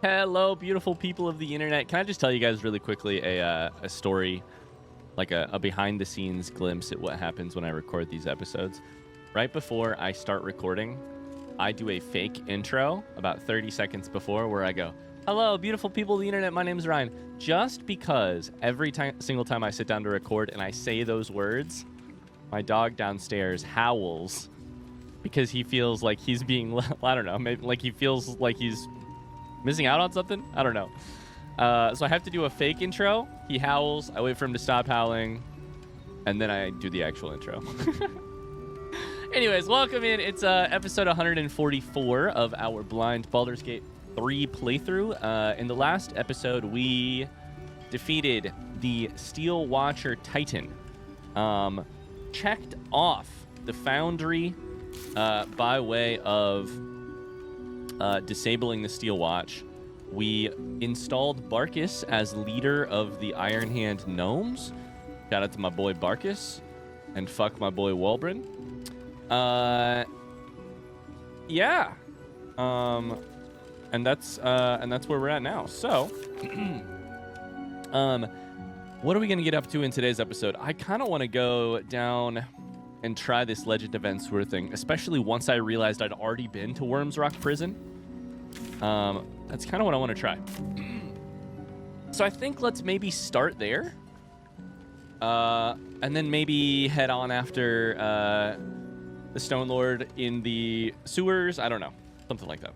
Hello, beautiful people of the internet. Can I just tell you guys really quickly a story, like a behind-the-scenes glimpse at what happens when I record these episodes? Right before I start recording, I do a fake intro about 30 seconds before where I go, hello, beautiful people of the internet, my name is Ryan. Just because every single time I sit down to record and I say those words, my dog downstairs howls because he feels like he's being, I don't know, maybe like he feels like he's missing out on something? I don't know. So I have to do a fake intro. He howls. I wait for him to stop howling. And then I do the actual intro. Anyways, welcome in. It's episode 144 of our blind Baldur's Gate 3 playthrough. In the last episode, we defeated the Steel Watcher Titan. Checked off the Foundry by way of disabling the Steel Watch. We installed Barkus as leader of the Iron Hand Gnomes. Shout out to my boy Barkus. And fuck my boy Walbrin. Yeah. And that's where we're at now. So, what are we gonna get up to in today's episode? I kind of want to go down and try this Legend of Enswar thing, especially once I realized I'd already been to Worms Rock Prison. That's kind of what I want to try. So I think let's maybe start there. And then maybe head on after the Stone Lord in the sewers. I don't know. Something like that.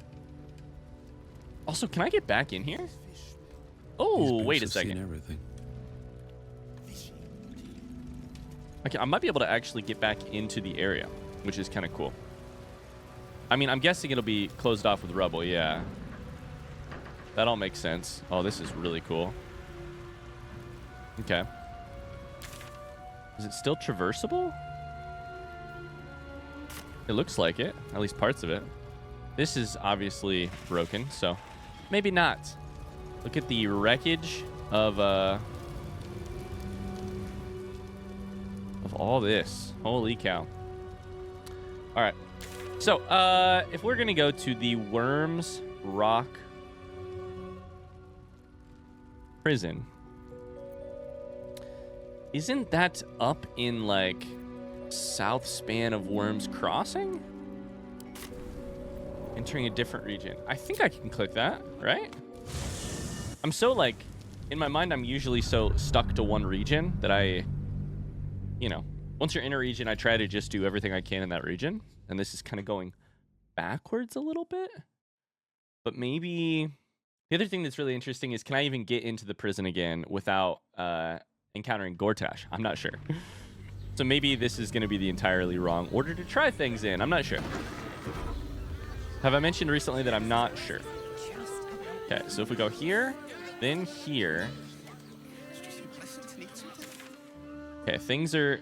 Also, can I get back in here? Oh, wait a second. Everything. Okay, I might be able to actually get back into the area, which is kind of cool. I mean, I'm guessing it'll be closed off with rubble, yeah. That all makes sense. Oh, this is really cool. Okay. Is it still traversable? It looks like it, at least parts of it. This is obviously broken, so maybe not. Look at the wreckage of all this. Holy cow. All right. So, if we're going to go to the Worms Rock Prison, isn't that up in, like, south span of Worms Crossing? Entering a different region. I think I can click that, right? I'm so, like, in my mind, I'm usually so stuck to one region that I, you know, once you're in a region, I try to just do everything I can in that region. And this is kind of going backwards a little bit. But maybe the other thing that's really interesting is, can I even get into the prison again without encountering Gortash? I'm not sure. So maybe this is going to be the entirely wrong order to try things in. I'm not sure. Have I mentioned recently that I'm not sure? Okay, so if we go here, then here. Okay, things are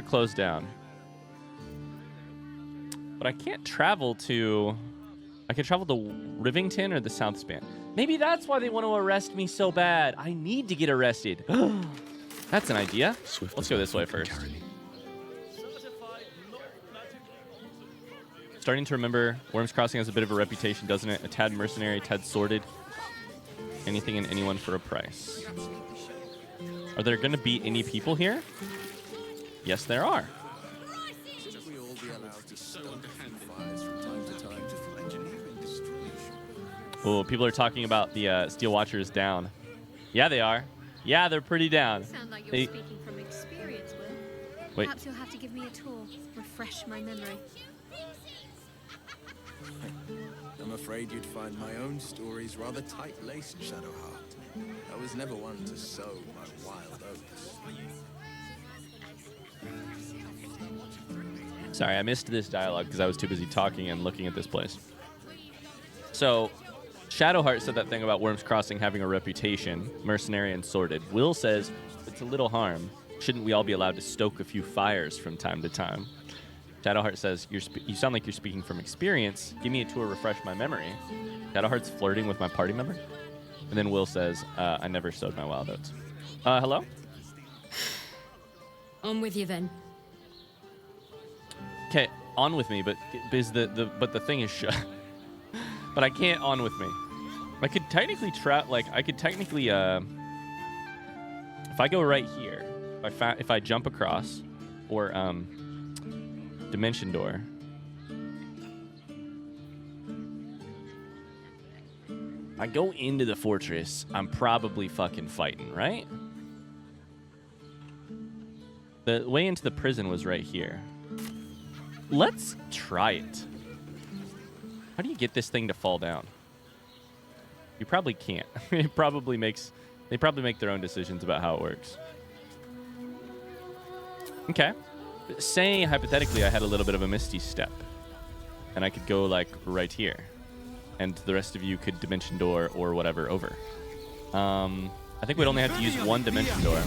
closed down. But I can't travel to... I can travel to Rivington or the South Span. Maybe that's why they want to arrest me so bad. I need to get arrested. That's an idea. Let's go this way first. Starting to remember, Worms Crossing has a bit of a reputation, doesn't it? A tad mercenary, a tad sordid. Anything and anyone for a price. Are there going to be any people here? Yes, there are. Oh, people are talking about the Steel Watchers down. Yeah, they are. Yeah, they're pretty down. You sound like you're speaking from experience, Will. Wait. Perhaps you'll have to give me a tour, refresh my memory. I'm afraid you'd find my own stories rather tight-laced, Shadowheart. I was never one to sow my wild oats. Sorry, I missed this dialogue because I was too busy talking and looking at this place. So, Shadowheart said that thing about Worms Crossing having a reputation, mercenary and sordid. Will says, it's a little harm. Shouldn't we all be allowed to stoke a few fires from time to time? Shadowheart says, you sound like you're speaking from experience. Give me a tour, refresh my memory. Shadowheart's flirting with my party member. And then Will says, I never sowed my wild oats. Hello? On with you then. on with me, but is but the thing is shut. But I can't on with me. I could technically if I go right here, if I jump across, or dimension door. I go into the fortress, I'm probably fucking fighting, right? The way into the prison was right here. Let's try it. How do you get this thing to fall down? You probably can't. They probably make their own decisions about how it works. Okay. Say, hypothetically, I had a little bit of a misty step. And I could go, like, right here. And the rest of you could dimension door or whatever over. I think we'd only have to use one dimension door.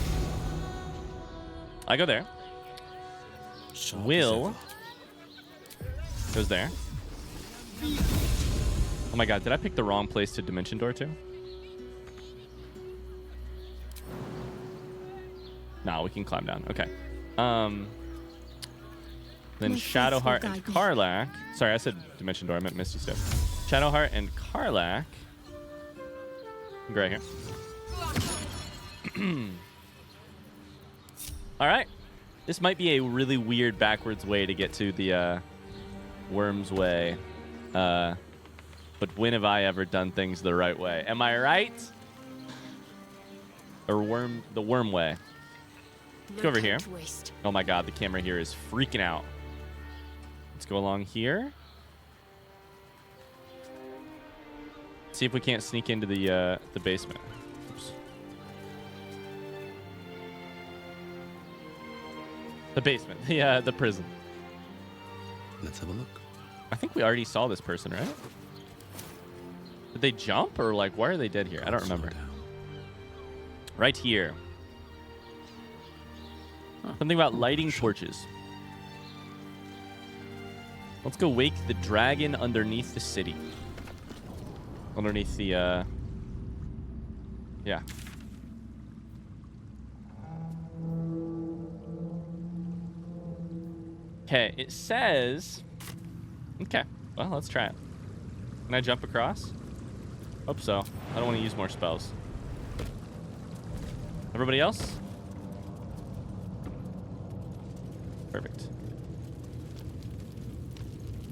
I go there. Will goes there. Oh my god, did I pick the wrong place to dimension door to? Nah, we can climb down. Okay. Then Shadowheart and Karlach. Sorry, I said dimension door. I meant Misty Step. Shadowheart and Karlach. Go right here. All right. This might be a really weird backwards way to get to the Wyrmway. But when have I ever done things the right way? Am I right? Or the Wyrmway. Let's go over here. Oh my god, the camera here is freaking out. Let's go along here. See if we can't sneak into the basement. Oops. The basement. The prison. Let's have a look. I think we already saw this person, right? Did they jump or like why are they dead here? I don't remember. Right here. Something about lighting torches. Let's go wake the dragon underneath the city. Underneath the, yeah. Okay, it says... Okay, well, let's try it. Can I jump across? Hope so. I don't want to use more spells. Everybody else? Perfect.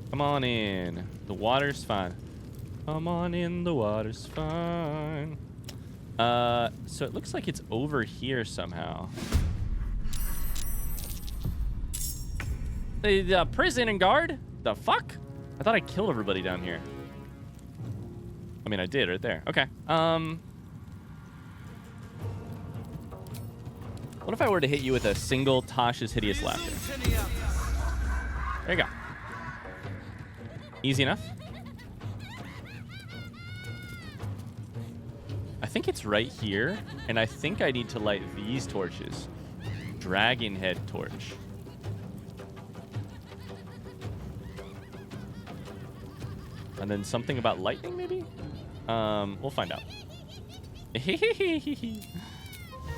Come on in. The water's fine. Come on in, the water's fine. So it looks like it's over here somehow. The prison and guard? The fuck? I thought I killed everybody down here. I mean, I did right there. Okay. What if I were to hit you with a single Tasha's Hideous Laughter? There you go. Easy enough. I think it's right here, and I think I need to light these torches. Dragon head torch. And then something about lightning, maybe? We'll find out.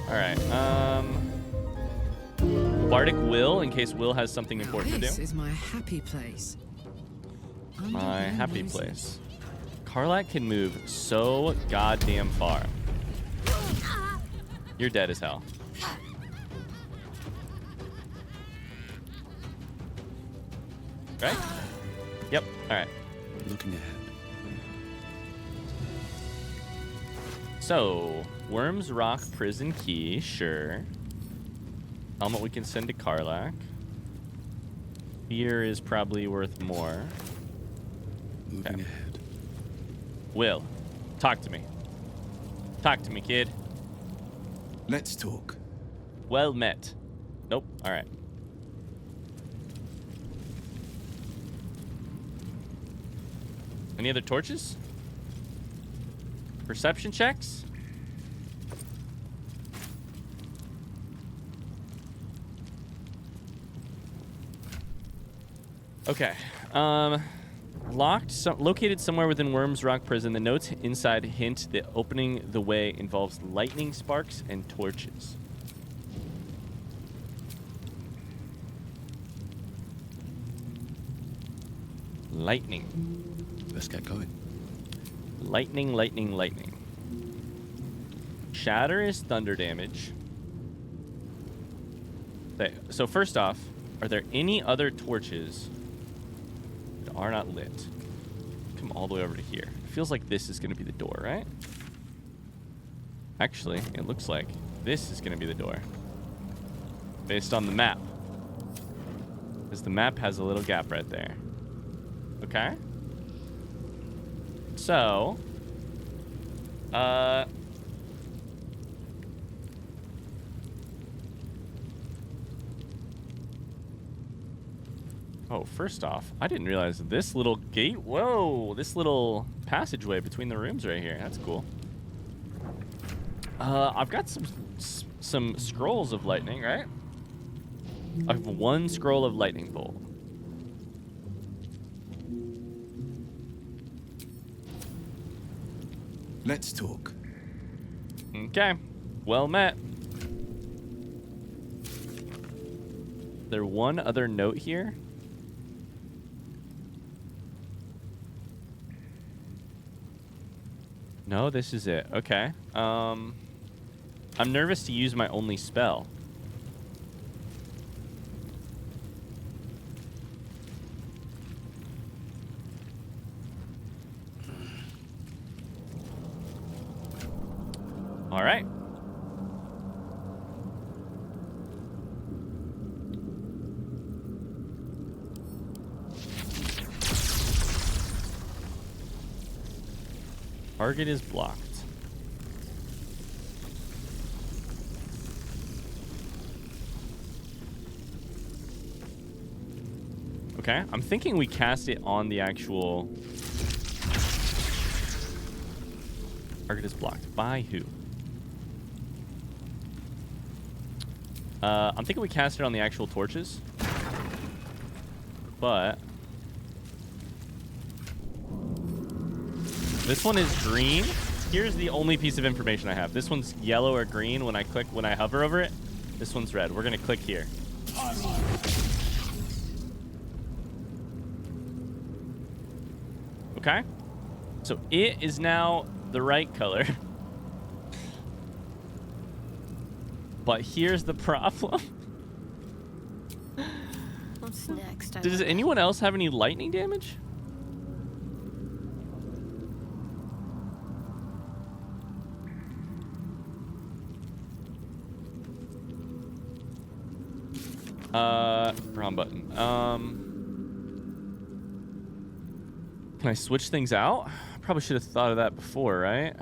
All right. Bardic Will, in case Will has something important to do. This is my happy place. My happy place. Karlach can move so goddamn far. You're dead as hell. Right? Yep. All right. Looking ahead. So, Worms Rock Prison Key, sure. Helmet we can send to Karlach. Fear is probably worth more. Moving ahead. Will, talk to me. Talk to me, kid. Let's talk. Well met. Nope. All right. Any other torches? Perception checks? Okay. Located somewhere within Worms Rock Prison. The notes inside hint that opening the way involves lightning sparks and torches. Lightning. Let's get going. Lightning, lightning, lightning. Shatter is thunder damage. Okay, so first off, are there any other torches that are not lit? Come all the way over to here. It feels like this is going to be the door, right? Actually, it looks like this is going to be the door. Based on the map. Because the map has a little gap right there. Okay? So... Oh, first off, I didn't realize this little gate... Whoa! This little passageway between the rooms right here. That's cool. I've got some scrolls of lightning, right? I have one scroll of lightning bolt. Let's talk. Okay. Well met. There one other note here? No, this is it. Okay. I'm nervous to use my only spell. All right. Target is blocked. Okay, I'm thinking we cast it on the actual... Target is blocked. By who? I'm thinking we cast it on the actual torches. But... this one is green. Here's the only piece of information I have. This one's yellow or green when I hover over it. This one's red. We're gonna click here. Okay. So it is now the right color. But here's the problem. What's next? Does anyone else have any lightning damage? Wrong button. Can I switch things out? Probably should have thought of that before, right?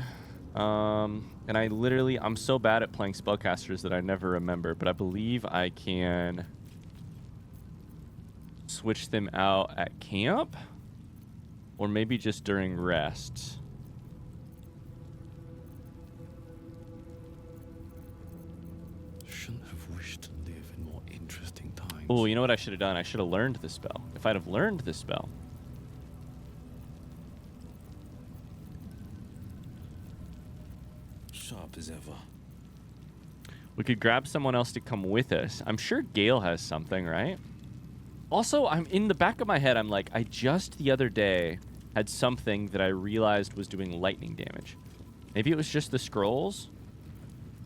And I'm so bad at playing spellcasters that I never remember, but I believe I can switch them out at camp or maybe just during rest. Shouldn't have wished to live in more interesting times. Oh, you know what I should have done? I should have learned the spell. If I'd have learned the spell. Sharp as ever. We could grab someone else to come with us. I'm sure Gale has something, right? Also, I'm in the back of my head, I'm like, I just the other day had something that I realized was doing lightning damage. Maybe it was just the scrolls,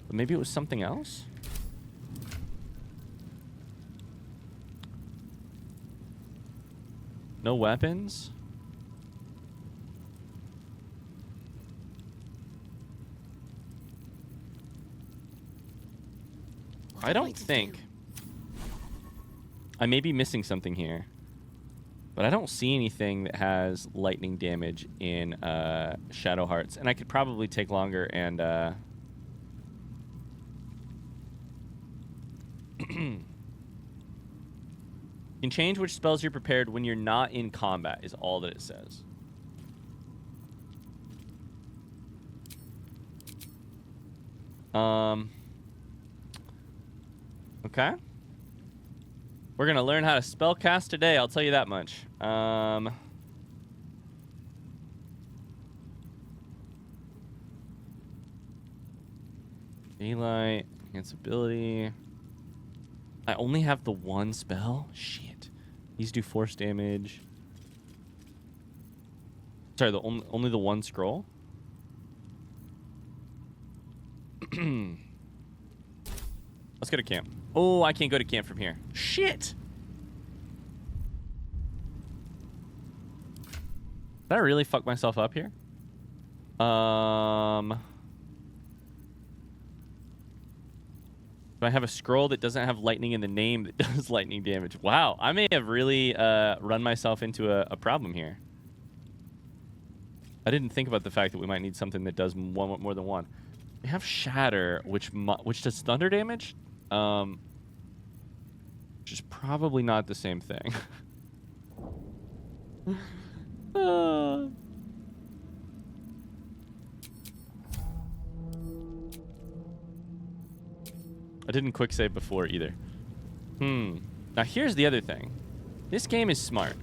but maybe it was something else. No weapons? I don't think. I may be missing something here. But I don't see anything that has lightning damage in Shadow Hearts. And I could probably take longer and... You can change which spells you're prepared when you're not in combat, is all that it says. Okay. We're going to learn how to spellcast today, I'll tell you that much. Daylight, enhance ability. I only have the one spell? Shit. These do force damage. Sorry, only the one scroll? Let's go to camp. Oh, I can't go to camp from here. Shit! Did I really fuck myself up here? Do I have a scroll that doesn't have lightning in the name that does lightning damage? Wow, I may have really run myself into a problem here. I didn't think about the fact that we might need something that does more than one. We have Shatter, which does thunder damage, which is probably not the same thing. I didn't quick save before either. Now here's the other thing. This game is smart.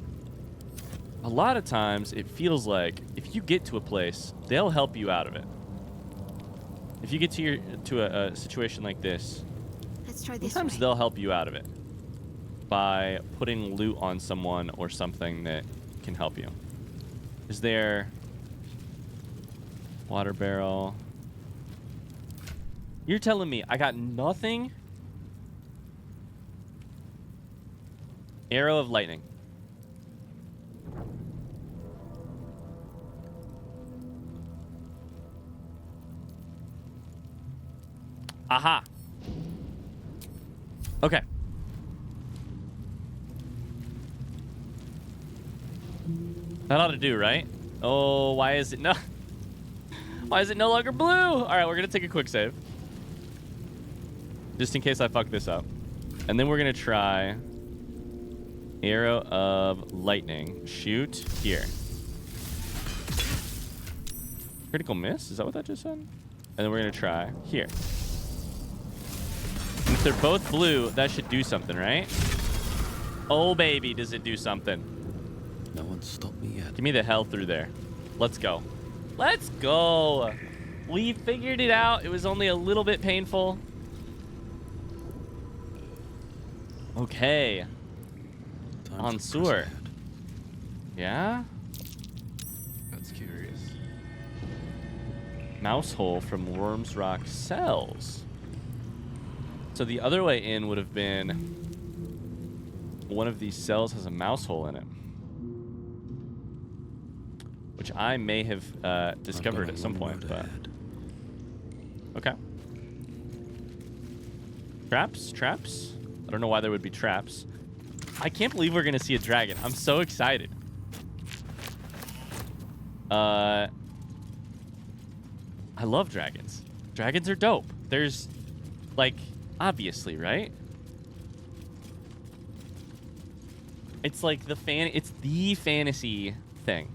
A lot of times it feels like if you get to a place, they'll help you out of it. If you get to a situation like this, Let's try this sometimes way. they'll help you out of it by putting loot on someone or something that can help you. Is there water barrel? You're telling me I got nothing? Arrow of lightning. Aha. Okay. That ought to do, right? Oh, why is it no? Why is it no longer blue? All right, we're gonna take a quick save, just in case I fuck this up, and then we're gonna try arrow of lightning. Shoot here. Critical miss. Is that what that just said? And then we're gonna try here. And if they're both blue, that should do something, right? Oh, baby, does it do something? No one's stopped me yet. Give me the hell through there. Let's go. Let's go. We figured it out. It was only a little bit painful. Okay. Time On to press sewer. ahead. Yeah? That's curious. Mouse hole from Worm's Rock cells. So the other way in would have been one of these cells has a mouse hole in it, which I may have discovered at some point. But okay. Traps. I don't know why there would be traps. I can't believe we're gonna see a dragon. I'm so excited. I love dragons. Dragons are dope. There's, like, obviously, right? It's like it's the fantasy thing.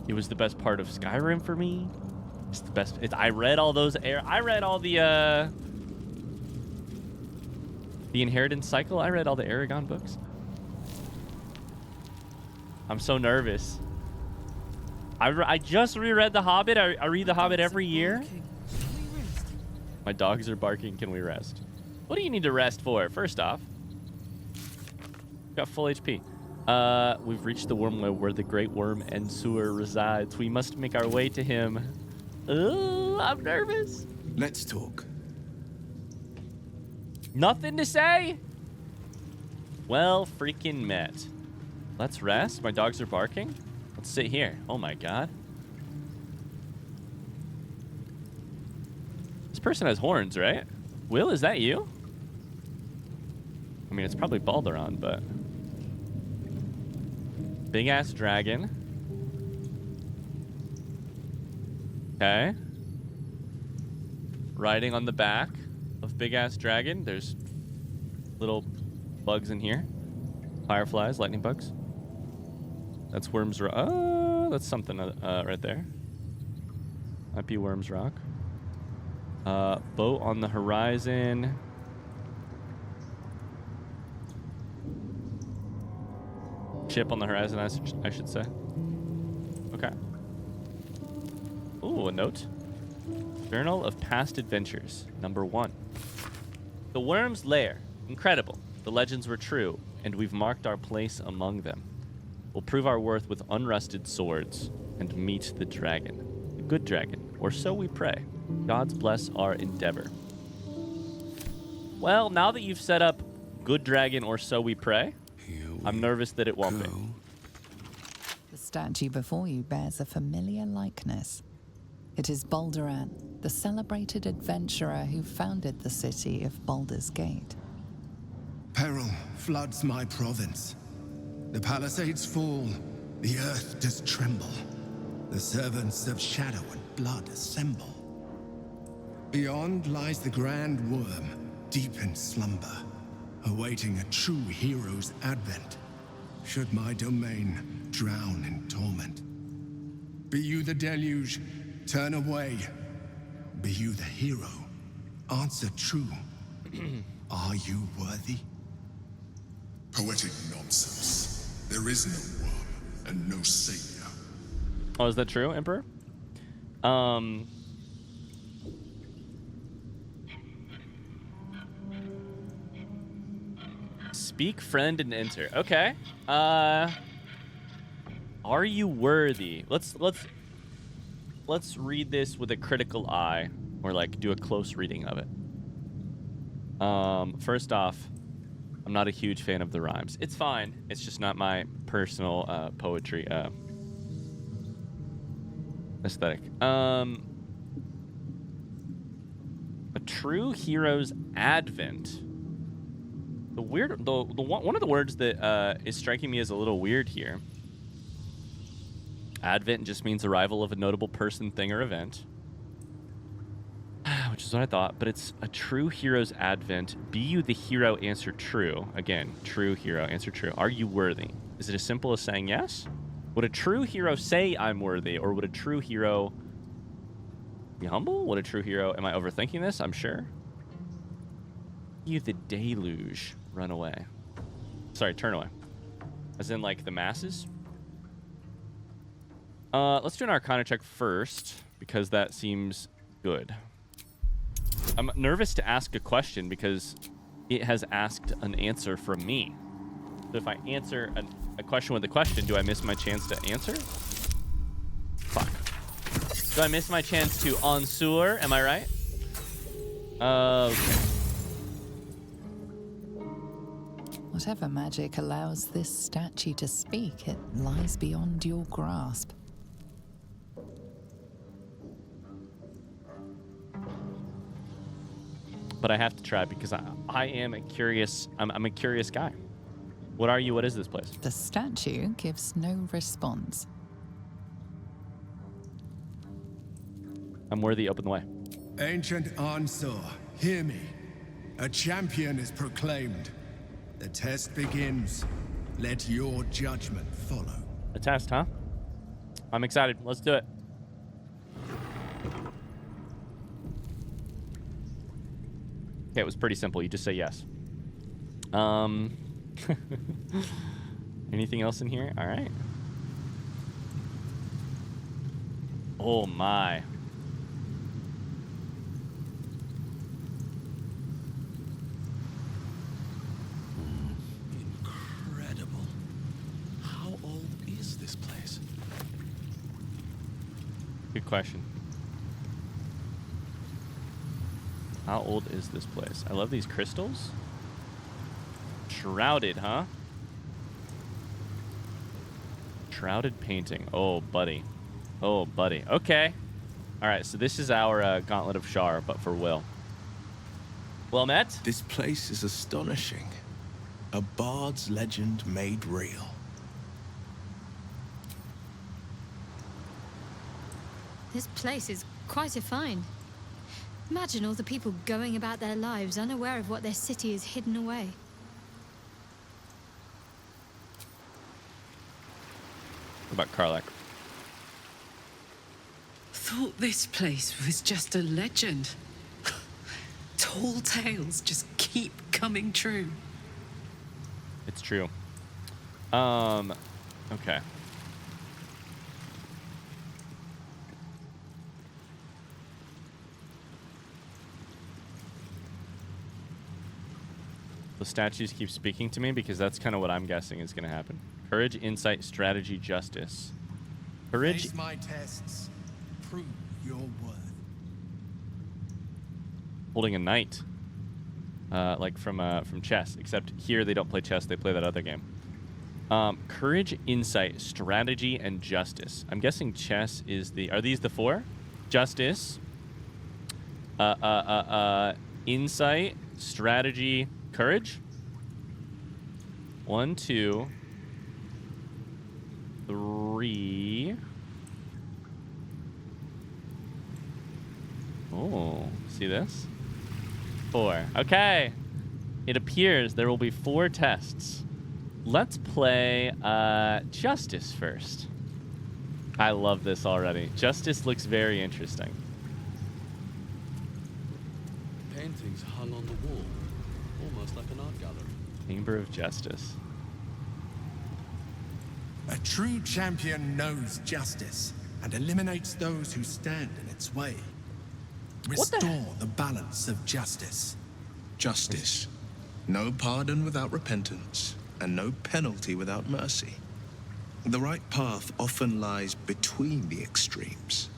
It was the best part of Skyrim for me. It's the best. I read all those. I read all the Inheritance Cycle. I read all the Aragon books. I'm so nervous. I just reread The Hobbit. I read The Hobbit every year. My dogs are barking. Can we rest? What do you need to rest for? First off, got full HP. We've reached the Wyrmway where the great worm Ensur resides. We must make our way to him. I'm nervous. Let's talk. Nothing to say? Well, freaking met. Let's rest. My dogs are barking. Let's sit here. Oh my god. This person has horns, right? Will, is that you? I mean, it's probably Baldur, but... Big-ass dragon. Okay. Riding on the back of big-ass dragon. There's little bugs in here. Fireflies, lightning bugs. That's Worm's Rock. Oh, that's something right there. Might be Worm's Rock. Boat on the horizon. Ship on the horizon, I should say. Okay. Ooh, a note. Journal of Past Adventures, number 1. The Worm's Lair. Incredible. The legends were true, and we've marked our place among them. We'll prove our worth with unrusted swords and meet the dragon. The good dragon, or so we pray. Gods bless our endeavor. Well, now that you've set up good dragon, or so we pray, I'm nervous that it won't be. The statue before you bears a familiar likeness. It is Baldur, the celebrated adventurer who founded the city of Baldur's Gate. Peril floods my province. The palisades fall, the earth does tremble. The servants of shadow and blood assemble. Beyond lies the grand worm, deep in slumber, awaiting a true hero's advent, should my domain drown in torment. Be you the deluge, turn away. Be you the hero, answer true. Are you worthy? Poetic nonsense. There is no worm and no savior. Oh, is that true, Emperor? Speak, friend, and enter. Okay. Are you worthy? Let's read this with a critical eye, or like do a close reading of it. First off, I'm not a huge fan of the rhymes. It's fine. It's just not my personal poetry aesthetic. A true hero's advent. One of the words that is striking me as a little weird here. Advent just means arrival of a notable person, thing, or event. Which is what I thought, but it's a true hero's advent. Be you the hero, answer true. Again, true hero, answer true. Are you worthy? Is it as simple as saying yes? Would a true hero say I'm worthy, or would a true hero be humble? Would a true hero, am I overthinking this? I'm sure. You the deluge, run away. Sorry, turn away. As in like the masses? Let's do an Arcana check first, because that seems good. I'm nervous to ask a question because it has asked an answer from me. So if I answer a question with a question, do I miss my chance to answer? Fuck. Do I miss my chance to answer? Am I right? Okay. Whatever magic allows this statue to speak, it lies beyond your grasp. But I have to try because I am a curious. I'm a curious guy. What are you? What is this place? The statue gives no response. I'm worthy. Open the way. Ancient Ansar, hear me. A champion is proclaimed. The test begins. Let your judgment follow. A test, huh? I'm excited. Let's do it. Okay, it was pretty simple. You just say yes. Anything else in here? All right. Oh my. Incredible. How old is this place? Good question. How old is this place? I love these crystals. Shrouded, huh? Shrouded painting. Oh, buddy. Oh, buddy. Okay. All right, so this is our Gauntlet of Shar, but for Will. Well met. This place is astonishing. A bard's legend made real. This place is quite a find. Imagine all the people going about their lives unaware of what their city is hidden away. What about Karlak? Thought this place was just a legend. Tall tales just keep coming true. It's true. Okay. The statues keep speaking to me because that's kind of what I'm guessing is going to happen. Courage, insight, strategy, justice. Courage. Face my tests. Prove your worth. Holding a knight. Like from chess. Except here they don't play chess. They play that other game. Courage, insight, strategy, and justice. I'm guessing chess is the... Are these the 4? Justice. Insight, strategy, courage. 1, 2, 3. Oh, see this? 4. Okay. It appears there will be 4 tests. Let's play Justice first. I love this already. Justice looks very interesting. Paintings hung on the wall, almost like an art gallery. Chamber of Justice. A true champion knows justice and eliminates those who stand in its way. Restore the balance of justice. Justice. No pardon without repentance, and no penalty without mercy. The right path often lies between the extremes.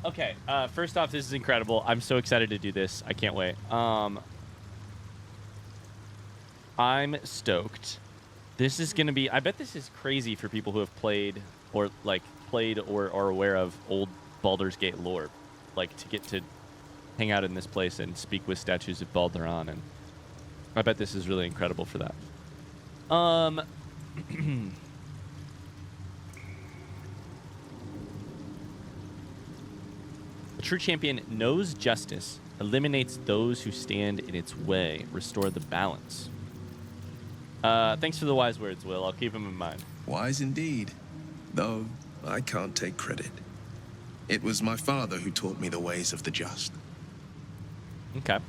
Okay, first off, this is incredible. I'm so excited to do this. I can't wait. I'm stoked. This is going to be... I bet this is crazy for people who have played or are aware of old Baldur's Gate lore. Like, to get to hang out in this place and speak with statues of Baldur on, and I bet this is really incredible for that. A true champion knows justice, eliminates those who stand in its way, restore the balance. Thanks for the wise words, Will. I'll keep them in mind. Wise indeed, though I can't take credit. It was my father who taught me the ways of the just. Okay.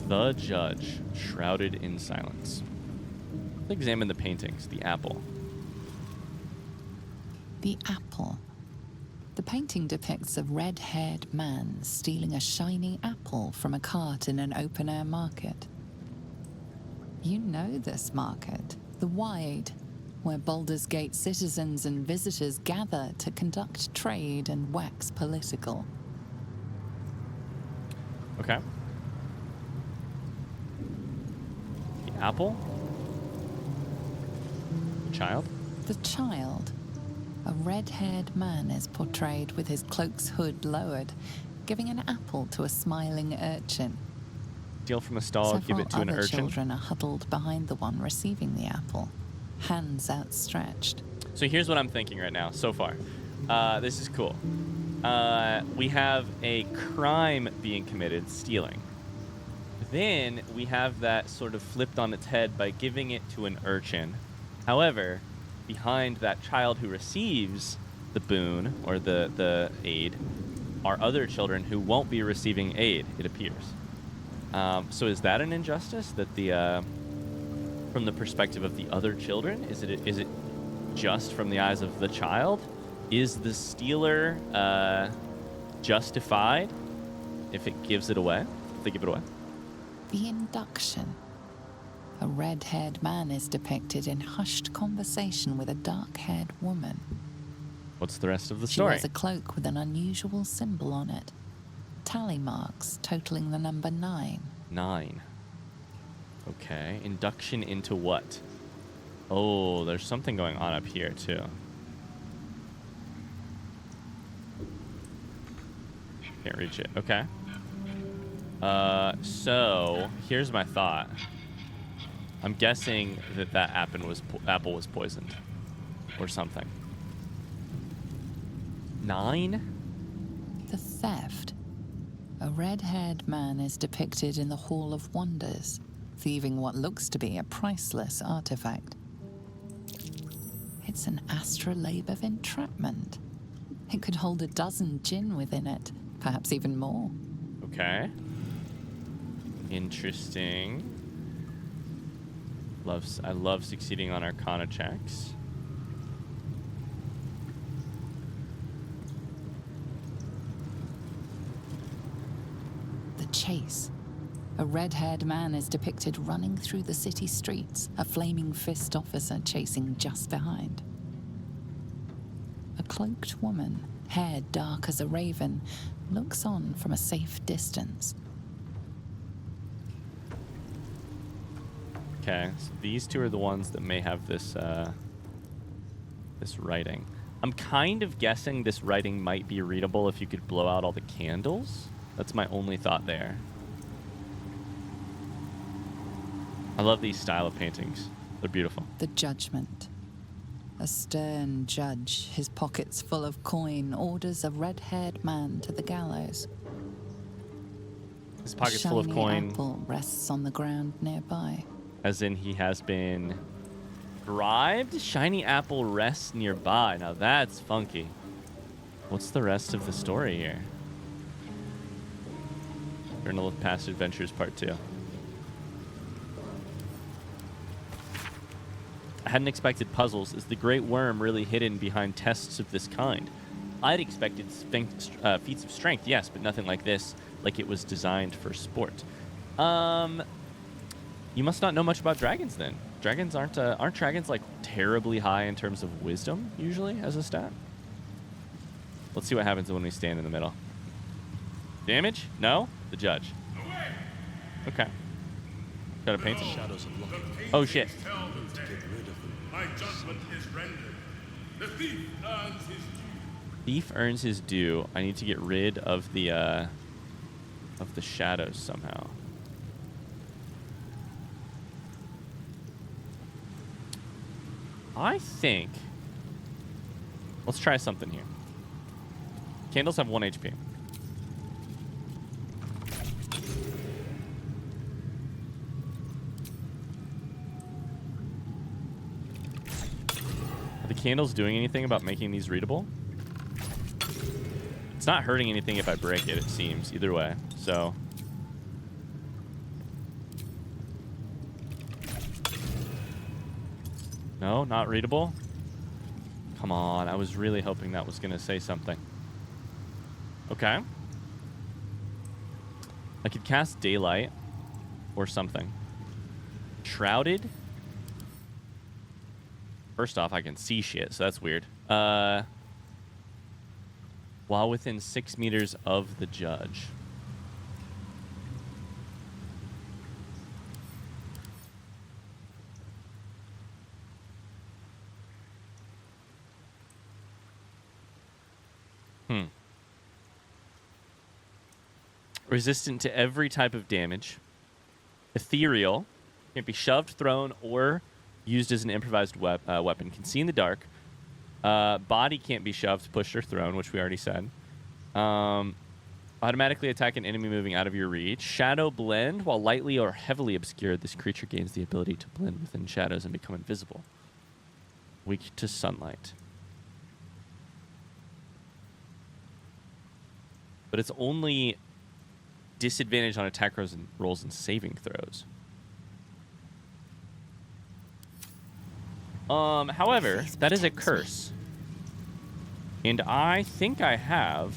The judge, shrouded in silence. Let's examine the paintings. The apple. The apple. The painting depicts a red-haired man stealing a shiny apple from a cart in an open-air market. You know this market, the Wide, where Baldur's Gate citizens and visitors gather to conduct trade and wax political. Okay. The apple. The child. The child. A red-haired man is portrayed with his cloak's hood lowered, giving an apple to a smiling urchin. Steal from a stall, give it to an Several other urchin. children are huddled behind the one receiving the apple, hands outstretched. So here's what I'm thinking right now, so far. This is cool. We have a crime being committed, stealing. Then we have that sort of flipped on its head by giving it to an urchin. However, behind that child who receives the boon or the aid are other children who won't be receiving aid, it appears. So is that an injustice that from the perspective of the other children? Is it just from the eyes of the child? Is the stealer justified if it gives it away? If they give it away? The induction. A red-haired man is depicted in hushed conversation with a dark-haired woman. What's the rest of the She story? wears a cloak with an unusual symbol on it. Tally marks totaling the number 9. 9. Okay. Induction into what? Oh, there's something going on up here, too. Can't reach it. Okay. So, here's my thought. I'm guessing that apple was poisoned. Or something. 9? The theft. A red-haired man is depicted in the Hall of Wonders, thieving what looks to be a priceless artifact. It's an astrolabe of entrapment. It could hold a dozen djinn within it, perhaps even more. Okay. Interesting. I love succeeding on Arcana checks. chase. A red-haired man is depicted running through the city streets, a flaming fist officer chasing just behind. A cloaked woman, hair dark as a raven, looks on from a safe distance. Okay, so these two are the ones that may have this this writing. I'm kind of guessing this writing might be readable if you could blow out all the candles. That's my only thought there. I love these style of paintings. They're beautiful. The judgment. A stern judge, his pockets full of coin, orders a red-haired man to the gallows. His pockets a full of shiny coin. apple rests on the ground nearby. As in he has been bribed? Shiny apple rests nearby. Now that's funky. What's the rest of the story here? Journal of Past Adventures Part 2. I hadn't expected puzzles. Is the Great Worm really hidden behind tests of this kind? I'd expected feats of strength, yes, but nothing like this, like it was designed for sport. You must not know much about dragons then. Dragons aren't dragons like terribly high in terms of wisdom usually as a stat? Let's see what happens when we stand in the middle. Damage? No? The judge. Okay. Got a painting. Shadows of luck. Oh shit. To get rid of them. My judgment is rendered. The thief earns his due. Thief earns his due. I need to get rid of the shadows somehow. I think. Let's try something here. Candles have 1 HP. Are the candles doing anything about making these readable? It's not hurting anything if I break it, it seems. Either way, so. No, not readable? Come on, I was really hoping that was going to say something. Okay. I could cast Daylight or something. Shrouded? First off, I can see shit, so that's weird. While within 6 meters of the judge. Resistant to every type of damage. Ethereal. Can't be shoved, thrown, or used as an improvised weapon. Can see in the dark. Body can't be shoved, pushed, or thrown, which we already said. Automatically attack an enemy moving out of your reach. Shadow blend. While lightly or heavily obscured, this creature gains the ability to blend within shadows and become invisible. Weak to sunlight. But it's only disadvantage on attack rolls and saving throws. However, that is a curse. And I think I have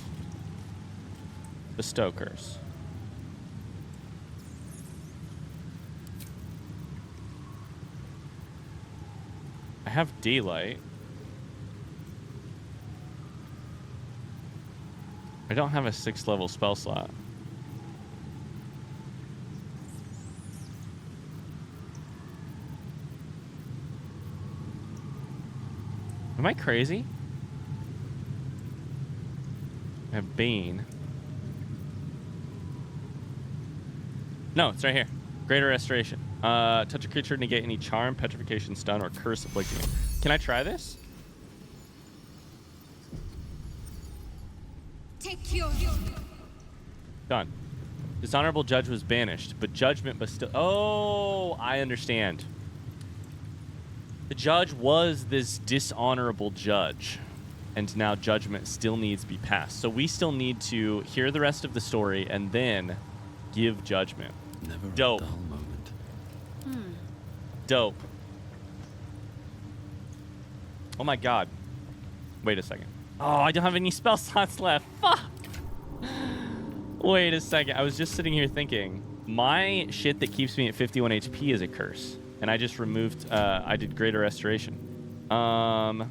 Bestow Curse. I have Daylight. I don't have a 6th level spell slot. Am I crazy? I have Bane. No, it's right here. Greater Restoration. Touch a creature to negate any charm, petrification, stun, or curse afflicting it. Can I try this? Take your... Done. Dishonorable judge was banished, but judgment bestowed. Oh, I understand. The judge was this dishonorable judge, and now judgment still needs to be passed. So we still need to hear the rest of the story and then give judgment. Never Dope. a dull moment. Dope. Oh my god. Wait a second. Oh, I don't have any spell slots left. Fuck. Wait a second. I was just sitting here thinking, my shit that keeps me at 51 HP is a curse. And I just removed, I did greater restoration. But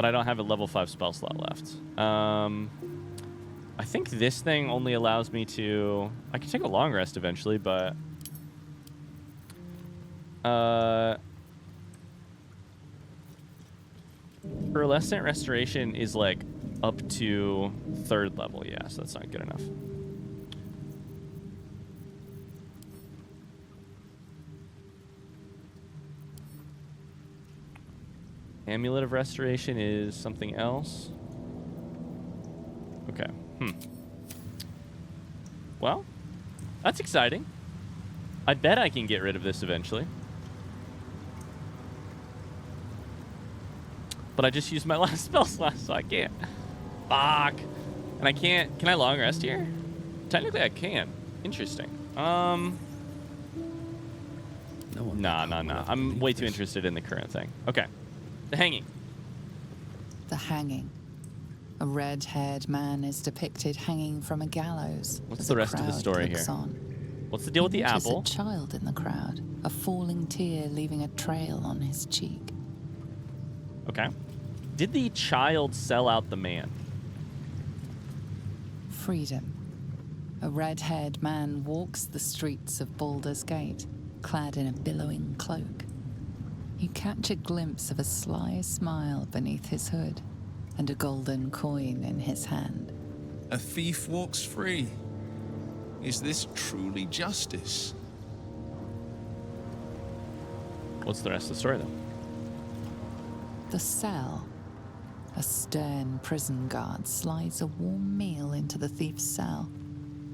I don't have a level 5 spell slot left. I think this thing only allows me to... I can take a long rest eventually, but... Pearlescent restoration is like up to 3rd level. Yeah, so that's not good enough. Amulet of restoration is something else. Okay. Well, that's exciting. I bet I can get rid of this eventually. But I just used my last spell slot, so I can't. Fuck. And I can't... Can I long rest here? Technically, I can. Interesting. Nah. I'm way too interested in the current thing. Okay. The hanging. The hanging. A red-haired man is depicted hanging from a gallows. What's as the a rest of the crowd story looks here? on. What's the deal with the He notices apple? a child in the crowd, a falling tear leaving a trail on his cheek. Okay. Did the child sell out the man? Freedom. A red-haired man walks the streets of Baldur's Gate, clad in a billowing cloak. You catch a glimpse of a sly smile beneath his hood and a golden coin in his hand. A thief walks free. Is this truly justice? What's the rest of the story, though? The cell. A stern prison guard slides a warm meal into the thief's cell.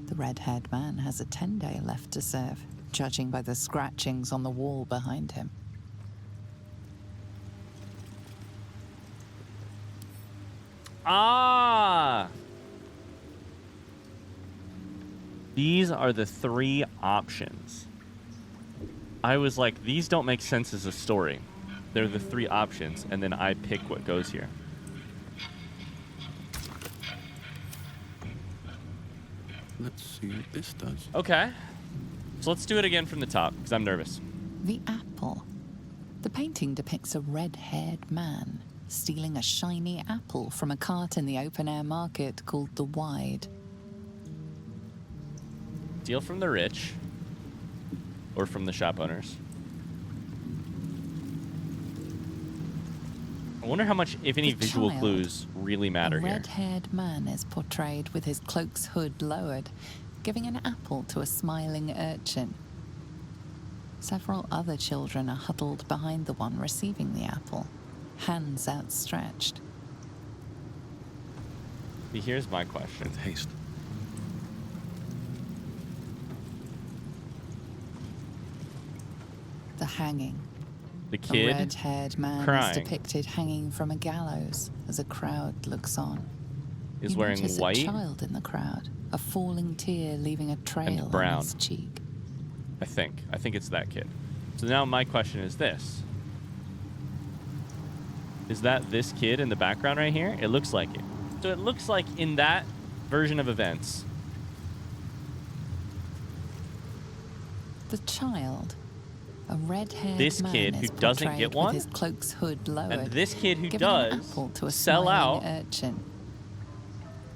The red-haired man has a 10-day left to serve, judging by the scratchings on the wall behind him. Ah! These are the 3 options. I was like, these don't make sense as a story. They're the 3 options, and then I pick what goes here. Let's see what this does. Okay. So let's do it again from the top, because I'm nervous. The apple. The painting depicts a red-haired man stealing a shiny apple from a cart in the open-air market called the Wide. Steal from the rich, or from the shop owners. I wonder how much, if any, The visual child. clues really matter A here. red-haired man is portrayed with his cloak's hood lowered, giving an apple to a smiling urchin. Several other children are huddled behind the one receiving the apple, hands outstretched. See, here's my question. With haste. The hanging. The A kid red-haired man crying. is depicted hanging from a gallows as a crowd looks on. is You wearing notice white, a child in the crowd, a falling tear leaving a trail brown. on his cheek. I think. I think it's that kid. So now my question is this. Is that this kid in the background right here? It looks like it. So it looks like in that version of events, The child, a red-haired This man kid who is doesn't portrayed get with one, his cloak's hood lowered, and this kid who giving an does apple to a sell out. smiling urchin.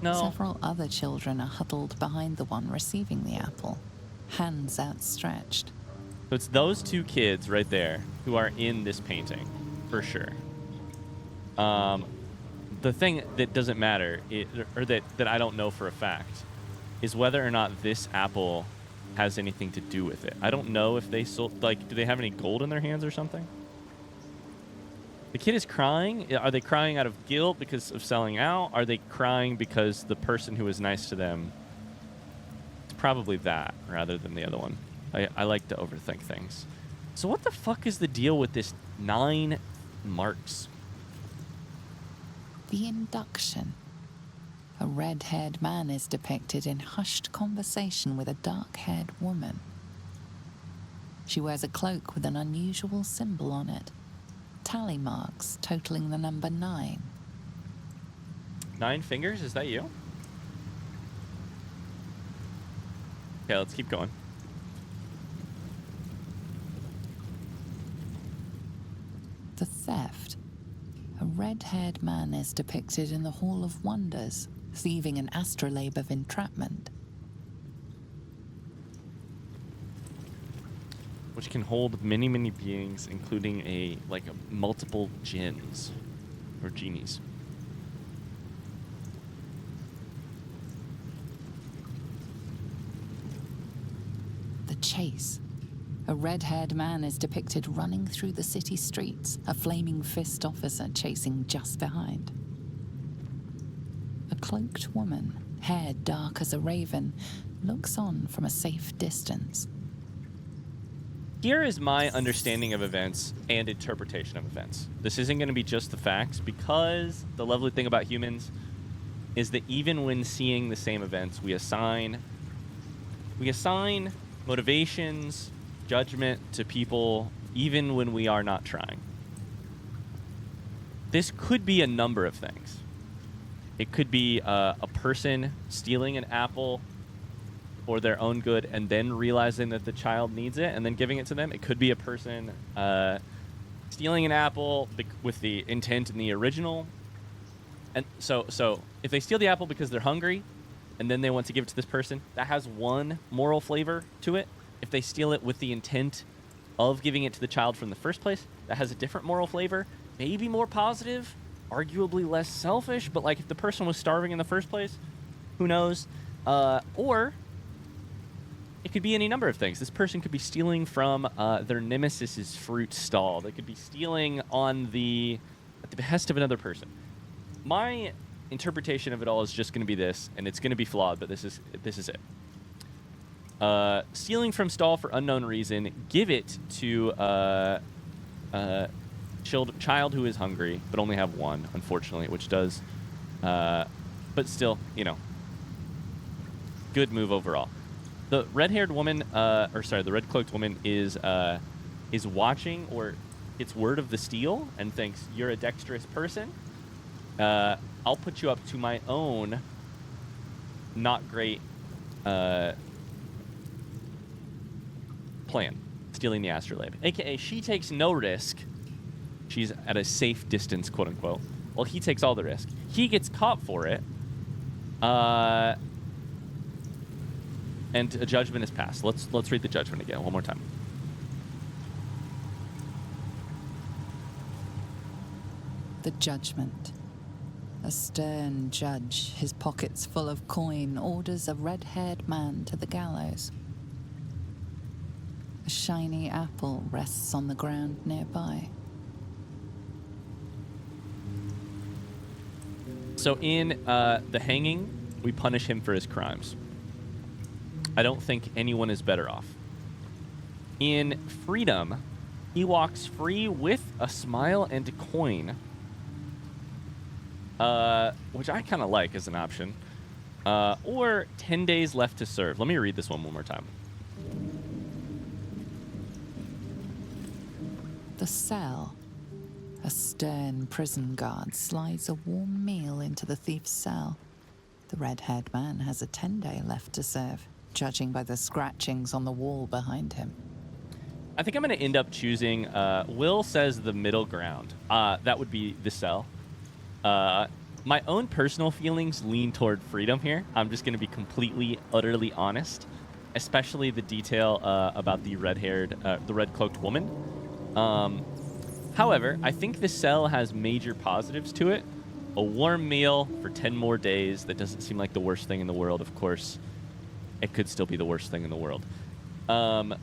No. Several other children are huddled behind the one receiving the apple, hands outstretched. So it's those 2 kids right there who are in this painting, for sure. The thing that doesn't matter, or that I don't know for a fact, is whether or not this apple has anything to do with it. I don't know if they sold, like, do they have any gold in their hands or something? The kid is crying. Are they crying out of guilt because of selling out? Are they crying because the person who was nice to them? It's probably that rather than the other one. I like to overthink things. So what the fuck is the deal with this 9 marks? The induction. A red-haired man is depicted in hushed conversation with a dark-haired woman. She wears a cloak with an unusual symbol on it. Tally marks totaling the number 9. 9 fingers? Is that you? Okay, let's keep going. The theft. A red-haired man is depicted in the Hall of Wonders, thieving an astrolabe of entrapment. Which can hold many, many beings, including multiple jinns or genies. The chase. A red-haired man is depicted running through the city streets, a flaming fist officer chasing just behind. A cloaked woman, hair dark as a raven, looks on from a safe distance. Here is my understanding of events and interpretation of events. This isn't going to be just the facts, because the lovely thing about humans is that even when seeing the same events, we assign motivations, judgment to people, even when we are not trying. This could be a number of things. It could be a person stealing an apple for their own good and then realizing that the child needs it and then giving it to them. It could be a person stealing an apple with the intent in the original. And so if they steal the apple because they're hungry and then they want to give it to this person, that has one moral flavor to it. If they steal it with the intent of giving it to the child from the first place, that has a different moral flavor, maybe more positive, arguably less selfish, but like if the person was starving in the first place, who knows? Or it could be any number of things. This person could be stealing from their nemesis's fruit stall. They could be stealing at the behest of another person. My interpretation of it all is just going to be this, and it's going to be flawed, but this is it. Stealing from stall for unknown reason, give it to child who is hungry, but only have one, unfortunately, which does, but still, good move overall. The red-haired woman, the red-cloaked woman is watching or gets word of the steal and thinks, you're a dexterous person. I'll put you up to my own not great plan, stealing the astrolabe. AKA, she takes no risk. She's at a safe distance, quote unquote. Well, he takes all the risk. He gets caught for it. And a judgment is passed. Let's read the judgment again one more time. The judgment. A stern judge, his pockets full of coin, orders a red-haired man to the gallows. A shiny apple rests on the ground nearby. So in the hanging, we punish him for his crimes. I don't think anyone is better off. In freedom, he walks free with a smile and a coin, which I kind of like as an option, or 10 days left to serve. Let me read this one more time. The cell. A stern prison guard slides a warm meal into the thief's cell. The red-haired man has a 10-day left to serve, judging by the scratchings on the wall behind him. I think I'm going to end up choosing, Will says the middle ground. That would be the cell. My own personal feelings lean toward freedom here. I'm just going to be completely, utterly honest, especially the detail about the red-cloaked woman. However, I think the cell has major positives to it. A warm meal for 10 more days. That doesn't seem like the worst thing in the world, of course. It could still be the worst thing in the world. Let's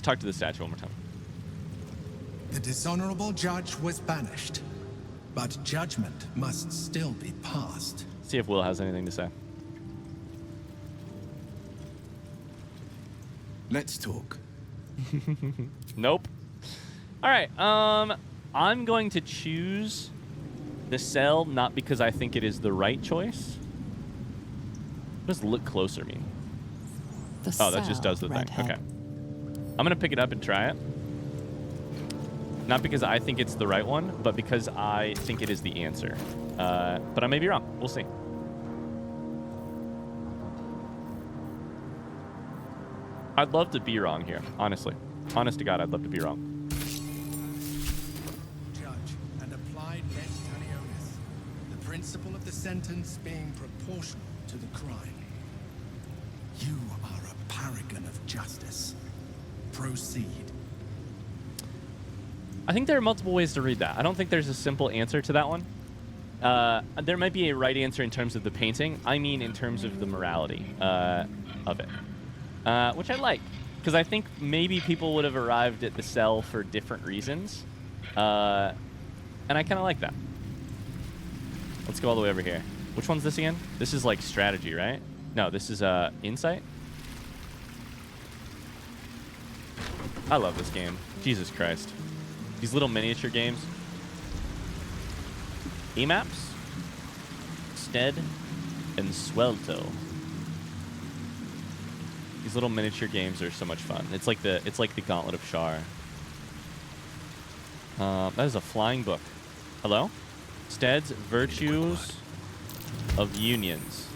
talk to the statue one more time. The dishonorable judge was banished, but judgment must still be passed. See if Will has anything to say. Let's talk. Nope. All right. I'm going to choose the cell, not because I think it is the right choice. Just look closer mean. Oh, that just does the thing. Okay. I'm going to pick it up and try it. Not because I think it's the right one, but because I think it is the answer. But I may be wrong. We'll see. I'd love to be wrong here, honestly. Honest to God, I'd love to be wrong. Judge and applied lex talionis, the principle of the sentence being proportional to the crime. You are a paragon of justice. Proceed. I think there are multiple ways to read that. I don't think there's a simple answer to that one. There might be a right answer in terms of the painting. I mean in terms of the morality of it, which I like. Because I think maybe people would have arrived at the cell for different reasons. And I kind of like that. Let's go all the way over here. Which one's this again? This is like strategy, right? No, this is insight. I love this game. Jesus Christ. These little miniature games. Emaps, Stead, and Swelto. These little miniature games are so much fun. It's like the Gauntlet of Shar. That is a flying book. Hello? Stead's Virtues of Unions.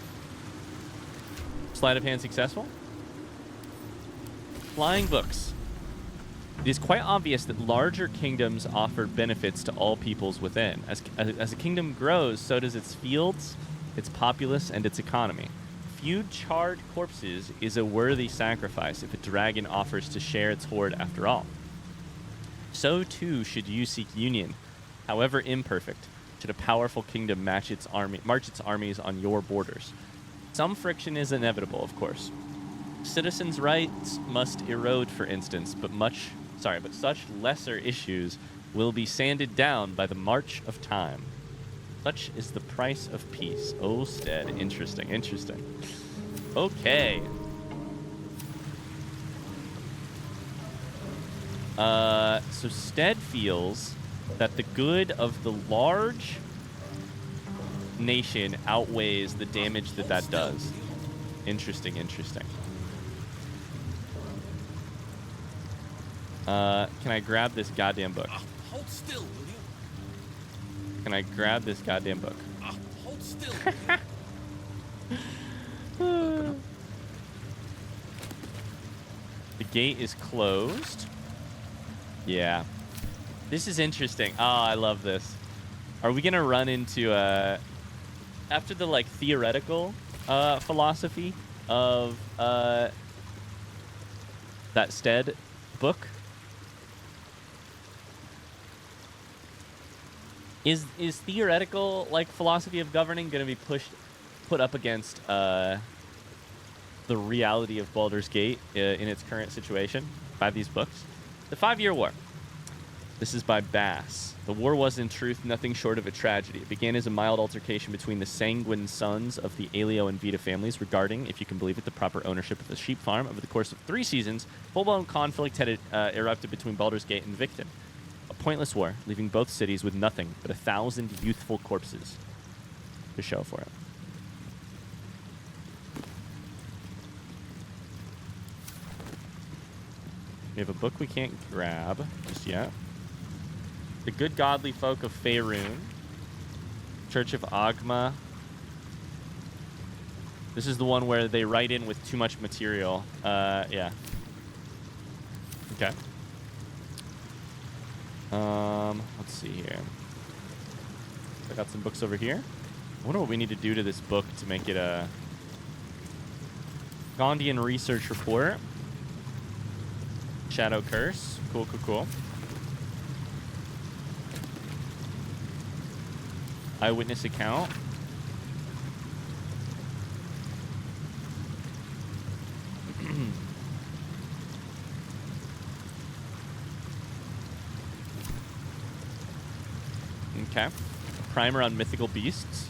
Sleight of hand successful? Flying books. It is quite obvious that larger kingdoms offer benefits to all peoples within. As a kingdom grows, so does its fields, its populace, and its economy. Few charred corpses is a worthy sacrifice if a dragon offers to share its hoard after all. So too should you seek union, however imperfect, should a powerful kingdom march its armies on your borders. Some friction is inevitable, of course. Citizens' rights must erode, for instance, but such lesser issues will be sanded down by the march of time. Such is the price of peace. Oh, Stead. Interesting, interesting. Okay. So Stead feels that the good of the large nation outweighs the damage that does. Interesting, interesting. Can I grab this goddamn book? Hold still, will you? Can I grab this goddamn book? Hold still. The gate is closed. Yeah. This is interesting. Oh, I love this. Are we gonna run into after the like theoretical philosophy of that Stead book? Is theoretical like philosophy of governing going to be put up against the reality of Baldur's Gate in its current situation by these books? The 5-Year War. This is by Bass. The war was in truth nothing short of a tragedy. It began as a mild altercation between the sanguine sons of the Aelio and Vita families regarding, if you can believe it, the proper ownership of the sheep farm. Over the course of 3 seasons, full-blown conflict had erupted between Baldur's Gate and Victon. A pointless war, leaving both cities with nothing but 1,000 youthful corpses to show for it. We have a book we can't grab just yet. The Good Godly Folk of Faerun. Church of Agma. This is the one where they write in with too much material. Yeah. Okay. Let's see here. I got some books over here. I wonder what we need to do to this book to make it a Gondian Research Report. Shadow Curse. Cool, cool, cool. Eyewitness account. Okay. Primer on mythical beasts.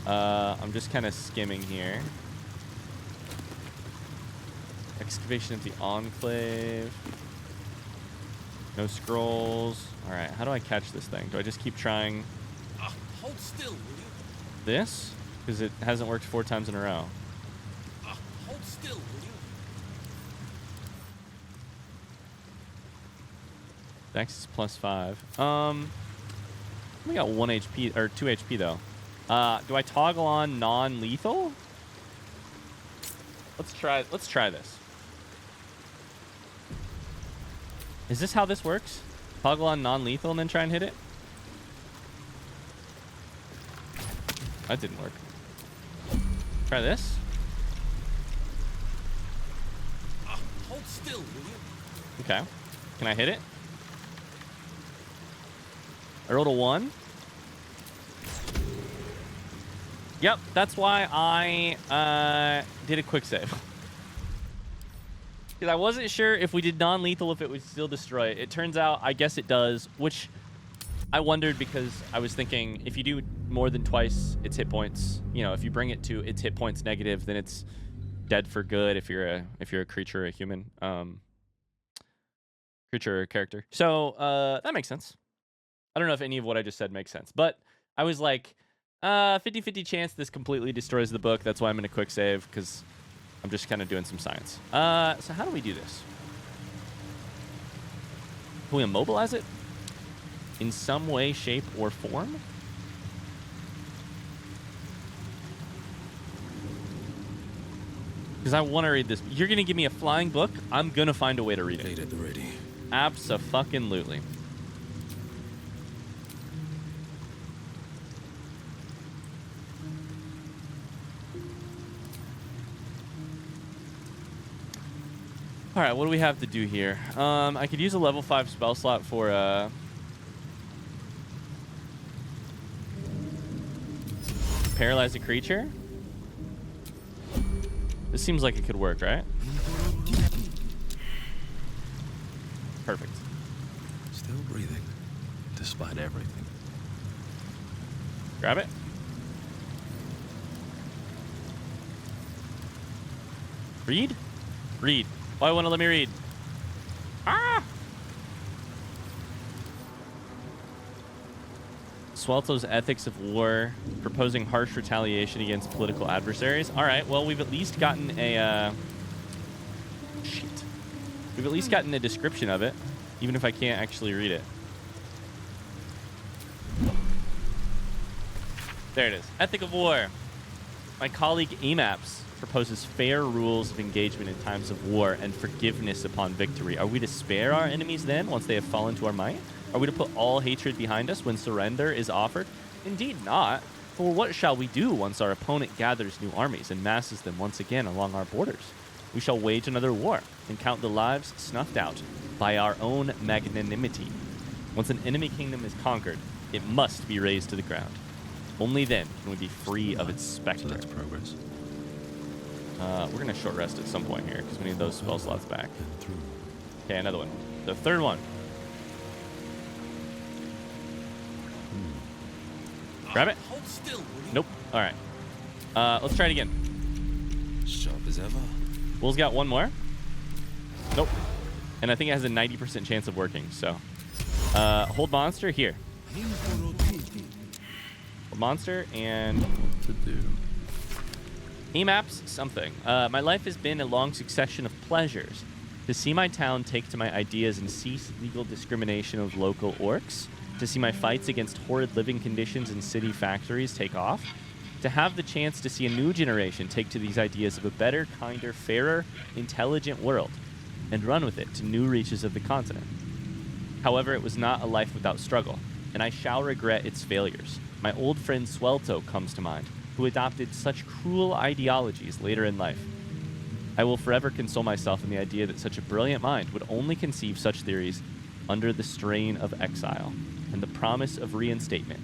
I'm just kind of skimming here. Excavation of the Enclave. No scrolls. All right, how do I catch this thing? Do I just keep trying Hold still, will you? this? Because it hasn't worked 4 times in a row. Hold still, will you? Dex is +5. We got 1 HP or 2 HP though. Do I toggle on non-lethal? Let's try this. Is this how this works? Toggle on non-lethal and then try and hit it? That didn't work. Try this. Hold still, will you? Okay. Can I hit it? I rolled a 1. Yep, that's why I did a quick save. Because I wasn't sure if we did non-lethal if it would still destroy it. It turns out, I guess it does, which I wondered because I was thinking if you do more than twice its hit points, you know, if you bring it to its hit points negative, then it's dead for good if you're a creature or a human. Creature or character. So that makes sense. I don't know if any of what I just said makes sense, but I was like, 50-50 chance this completely destroys the book. That's why I'm in a quick save, because I'm just kind of doing some science. So how do we do this? Can we immobilize it in some way, shape, or form? Because I want to read this. You're going to give me a flying book. I'm going to find a way to read it. Fate at the ready. Abso-fucking-lutely. All right, what do we have to do here? I could use a level 5 spell slot for paralyze a creature. This seems like it could work, right? Perfect. Still breathing, despite everything. Grab it. Read? Read. Why won't it let me read? Ah! Swelto's ethics of war, proposing harsh retaliation against political adversaries. All right, well, we've at least gotten a... shit. We've at least gotten a description of it, even if I can't actually read it. There it is. Ethic of war. My colleague Emaps proposes fair rules of engagement in times of war and forgiveness upon victory. Are we to spare our enemies then, once they have fallen to our might? Are we to put all hatred behind us when surrender is offered? Indeed not. For what shall we do once our opponent gathers new armies and masses them once again along our borders? We shall wage another war and count the lives snuffed out by our own magnanimity. Once an enemy kingdom is conquered, it must be razed to the ground. Only then can we be free of its specter. So that's progress. We're going to short rest at some point here because we need those spell slots back. Okay, another one. The third one. Grab it. Hold still, will you? Nope. All right. Let's try it again. Sharp as ever. Will's got one more. Nope. And I think it has a 90% chance of working. So, hold monster here. Hold monster and To do. Emaps something. My life has been a long succession of pleasures. To see my town take to my ideas and cease legal discrimination of local orcs. To see my fights against horrid living conditions in city factories take off. To have the chance to see a new generation take to these ideas of a better, kinder, fairer, intelligent world and run with it to new reaches of the continent. However, it was not a life without struggle, and I shall regret its failures. My old friend Swelto comes to mind, who adopted such cruel ideologies later in life. I will forever console myself in the idea that such a brilliant mind would only conceive such theories under the strain of exile and the promise of reinstatement,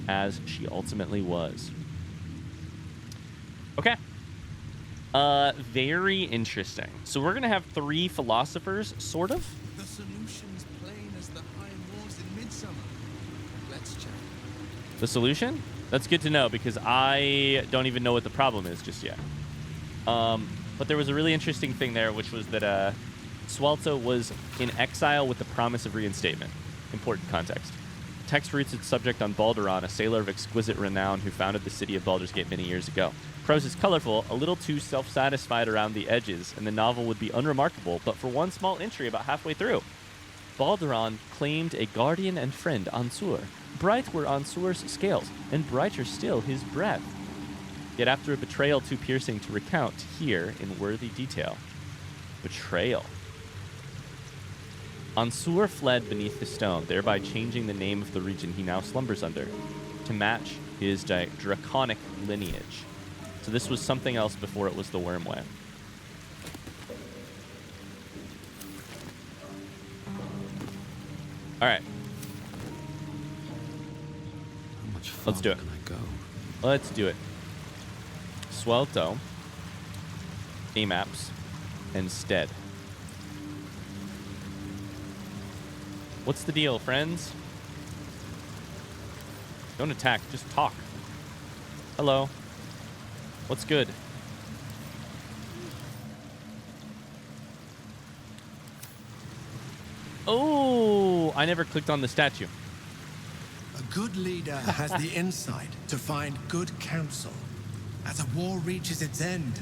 as she ultimately was. Okay. Very interesting. So we're going to have 3 philosophers, sort of. The solution's plain as the high moors in midsummer. Let's chat. The solution? That's good to know because I don't even know what the problem is just yet. But there was a really interesting thing there, which was that Swelto was in exile with the promise of reinstatement. Important context. Text roots its subject on Baldur, a sailor of exquisite renown who founded the city of Baldur's Gate many years ago. Prose is colorful, a little too self-satisfied around the edges, and the novel would be unremarkable but for one small entry about halfway through. Baldur claimed a guardian and friend, Ansur. Bright were Ansur's scales, and brighter still his breath. Yet after a betrayal too piercing to recount here in worthy detail. Betrayal. Ansur fled beneath the stone, thereby changing the name of the region he now slumbers under to match his draconic lineage. So this was something else before it was the Wyrmway. All right. How much Let's do farther it. can I go? Let's do it. Swelto, Amaps, and Stead. What's the deal, friends? Don't attack, just talk. Hello. What's good? Oh, I never clicked on the statue. A good leader has the insight to find good counsel. As a war reaches its end,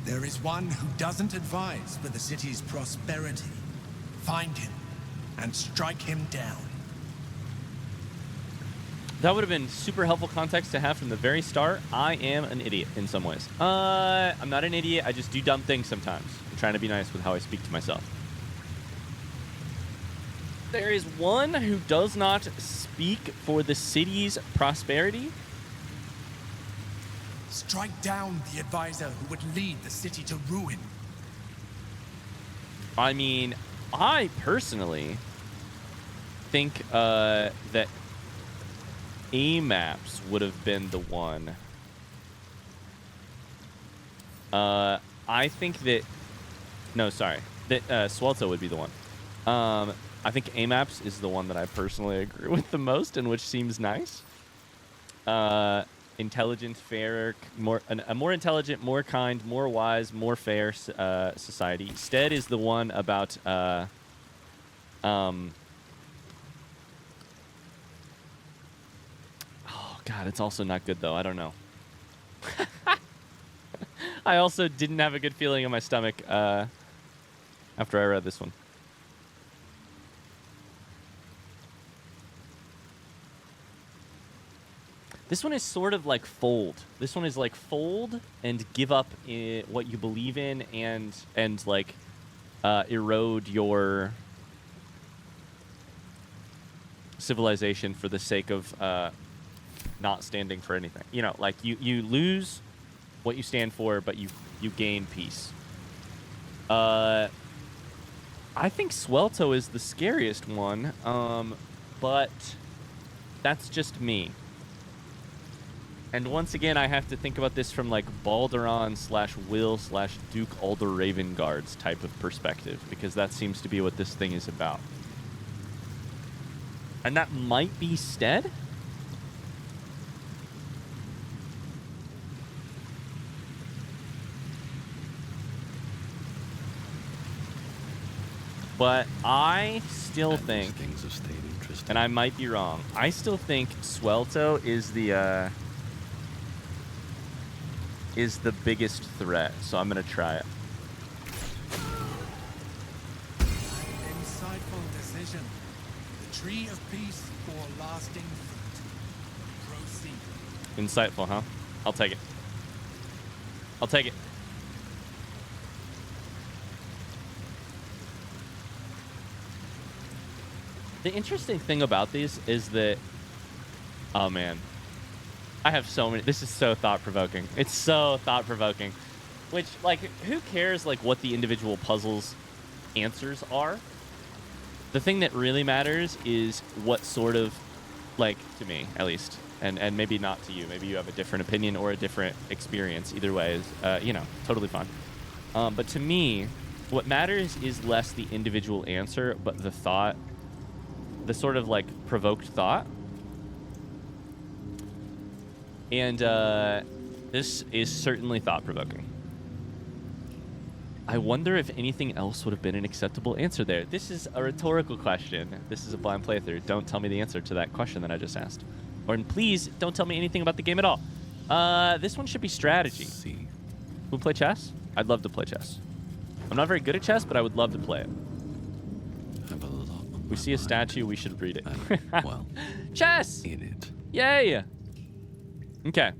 there is one who doesn't advise for the city's prosperity. Find him and strike him down. That would have been super helpful context to have from the very start. I am an idiot in some ways. I'm not an idiot. I just do dumb things sometimes. I'm trying to be nice with how I speak to myself. There is one who does not speak for the city's prosperity. Strike down the advisor who would lead the city to ruin. I mean, I personally think that Amaps would have been the one. I think that... No, sorry. That Swelto would be the one. I think Amaps is the one that I personally agree with the most, and which seems nice. Intelligent, fairer, a more intelligent, more kind, more wise, more fair society. Stead is the one about oh god, it's also not good though. I don't know. I also didn't have a good feeling in my stomach after I read this one. This one is sort of like Fold. This one is like Fold and give up what you believe in and like erode your civilization for the sake of not standing for anything. You know, like you lose what you stand for, but you gain peace. I think Swelto is the scariest one, but that's just me. And once again, I have to think about this from like Balduran / Will / Duke Alder Ravengard's type of perspective, because that seems to be what this thing is about. And that might be Stead? But I still think, things have stayed interesting. and I might be wrong, I still think Swelto is the biggest threat, so I'm gonna try it. Insightful decision. The tree of peace bore lasting fruit. Proceed. Insightful, huh? I'll take it. I'll take it. The interesting thing about these is that, oh man, I have so many. This is so thought-provoking. It's so thought-provoking. Which, like, who cares, like, what the individual puzzles' answers are? The thing that really matters is what sort of, like, to me, at least, and maybe not to you. Maybe you have a different opinion or a different experience. Either way is, you know, totally fine. But to me, what matters is less the individual answer, but the thought, the sort of, like, provoked thought. And this is certainly thought-provoking. I wonder if anything else would have been an acceptable answer there. This is a rhetorical question. This is a blind playthrough. Don't tell me the answer to that question that I just asked. Or please, don't tell me anything about the game at all. This one should be strategy. See. Who play chess? I'd love to play chess. I'm not very good at chess, but I would love to play it. Have a lot on We my see a mind. statue, we should read it. And, well, Chess! in it. Yay! Okay.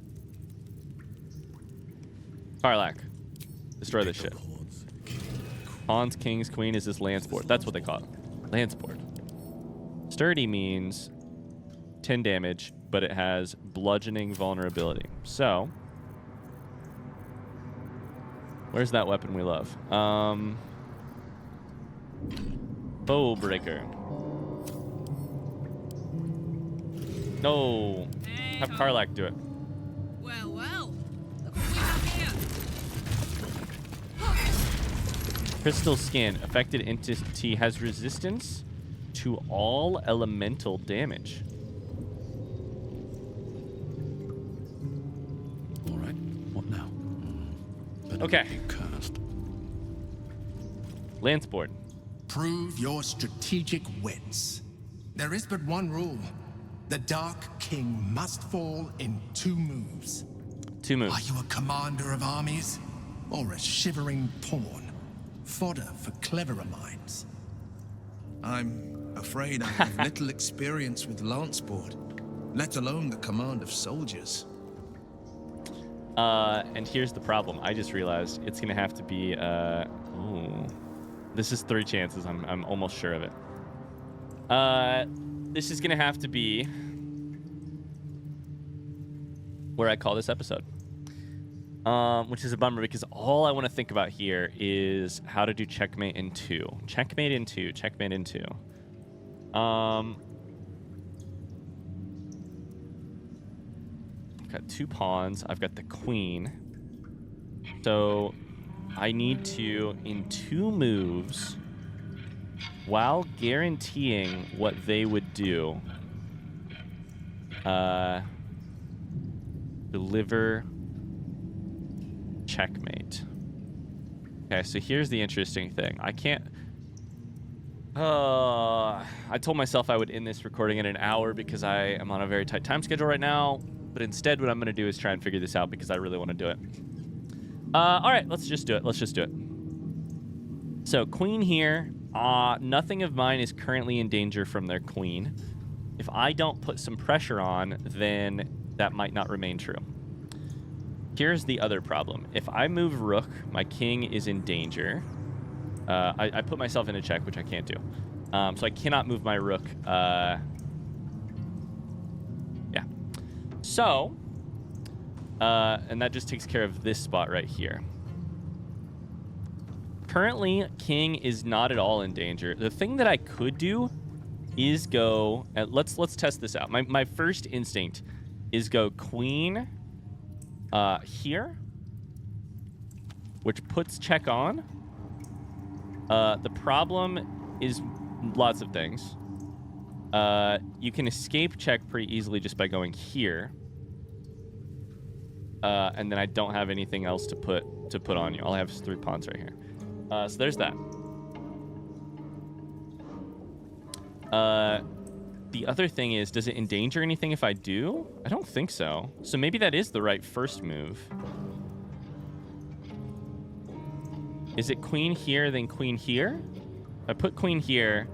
Parlak. Destroy this shit. Pawns, kings, queen is this land sport. That's what they call it. Lanceport. Sturdy means 10 damage, but it has bludgeoning vulnerability. So, where's that weapon we love? Bowbreaker. No. Have Karlak do it. Well, well. Look what we have here. Crystal Skin. Affected entity has resistance to all elemental damage. All right. What now? Better Okay. not get cursed. Lanceport. Prove your strategic wits. There is but one rule. The Dark King must fall in 2 moves. 2 moves. Are you a commander of armies? Or a shivering pawn? Fodder for cleverer minds? I'm afraid I have little experience with Lanceport, let alone the command of soldiers. And here's the problem. I just realized it's going to have to be... ooh. This is 3 chances. I'm almost sure of it. This is going to have to be where I call this episode. Which is a bummer because all I want to think about here is how to do checkmate in 2. Checkmate in 2. Checkmate in 2. I've got 2 pawns. I've got the queen. So I need to, in 2 moves, while guaranteeing what they would do, deliver checkmate. Okay, so here's the interesting thing. I can't... I told myself I would end this recording in an hour because I am on a very tight time schedule right now, but instead what I'm going to do is try and figure this out because I really want to do it. All right, let's just do it. Let's just do it. So, queen here. Nothing of mine is currently in danger from their queen. If I don't put some pressure on, then that might not remain true. Here's the other problem. If I move rook, my king is in danger. I put myself in a check, which I can't do. So I cannot move my rook. Yeah. So, and that just takes care of this spot right here. Currently, king is not at all in danger. The thing that I could do is go... let's test this out. My first instinct is go queen here, which puts check on. The problem is lots of things. You can escape check pretty easily just by going here. And then I don't have anything else to put on you. All I have is 3 pawns right here. So there's that. The other thing is, does it endanger anything if I do? I don't think so. So maybe that is the right first move. Is it queen here, then queen here? If I put queen here,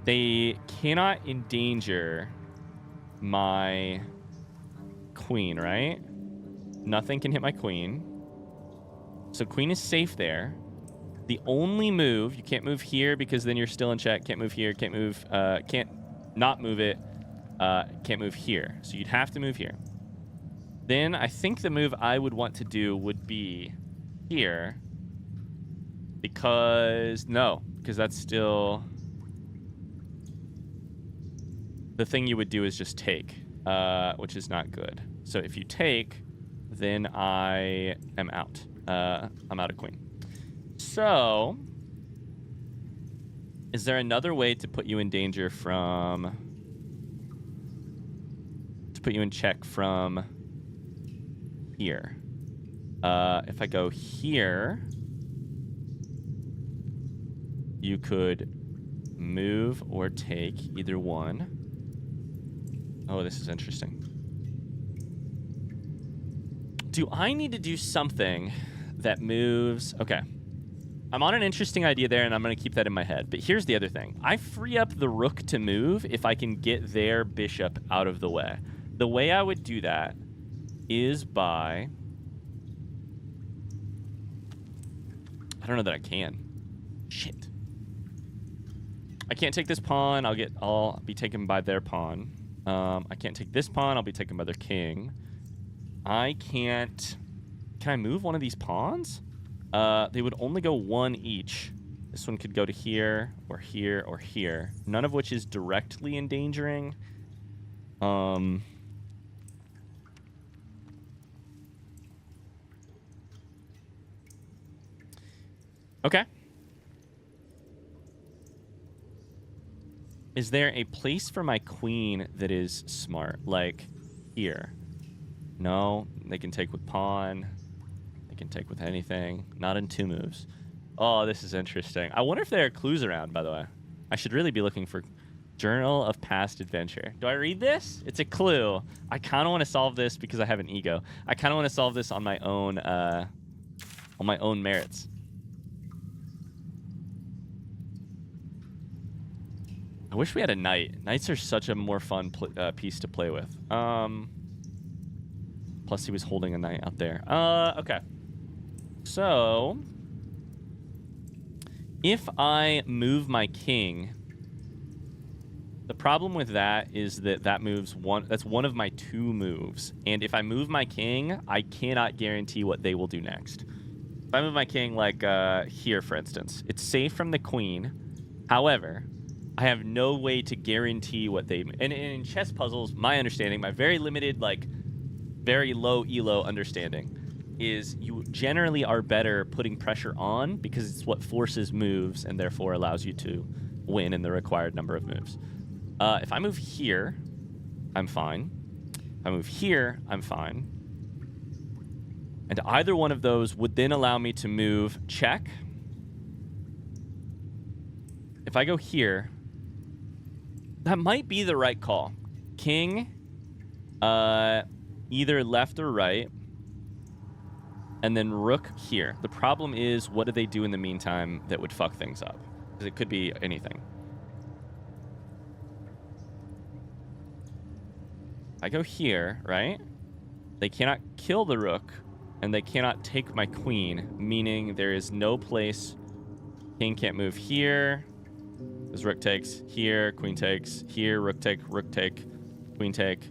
they cannot endanger my queen, right? Nothing can hit my queen. So queen is safe there. The only move, you can't move here because then you're still in check. Can't move here, can't move, can't not move it. Can't move here. So you'd have to move here. Then I think the move I would want to do would be here. Because that's still... The thing you would do is just take, which is not good. So if you take, then I am out. I'm out of queen. So, is there another way to put you in danger from... to put you in check from here? If I go here, you could move or take either one. Oh, this is interesting. Do I need to do something that moves... Okay. I'm on an interesting idea there, and I'm going to keep that in my head. But here's the other thing. I free up the rook to move if I can get their bishop out of the way. The way I would do that is by... I don't know that I can. Shit. I can't take this pawn. I'll be taken by their pawn. I can't take this pawn. I'll be taken by their king. I can't... Can I move one of these pawns? They would only go one each. This one could go to here, or here, or here. None of which is directly endangering. Okay. Is there a place for my queen that is smart? Like here? No. They can take with pawn. They can take with anything. Not in 2 moves. Oh, this is interesting. I wonder if there are clues around, by the way. I should really be looking for Journal of Past Adventure. Do I read this? It's a clue. I kind of want to solve this because I have an ego. I kind of want to solve this on my own merits. I wish we had a knight. Knights are such a more fun piece to play with. Plus, he was holding a knight out there. Okay. So, if I move my king, the problem with that is that moves one. That's one of my 2 moves. And if I move my king, I cannot guarantee what they will do next. If I move my king, like here, for instance, it's safe from the queen. However, I have no way to guarantee what they... And in chess puzzles, my understanding, my very limited, like, very low elo understanding, is you generally are better putting pressure on because it's what forces moves and therefore allows you to win in the required number of moves. If I move here, I'm fine. If I move here, I'm fine. And either one of those would then allow me to move check. If I go here... That might be the right call. King, either left or right, and then rook here. The problem is, what do they do in the meantime that would fuck things up? Because it could be anything. I go here, right? They cannot kill the rook, and they cannot take my queen, meaning there is no place. King can't move here. Because rook takes here, queen takes here, rook take, queen take.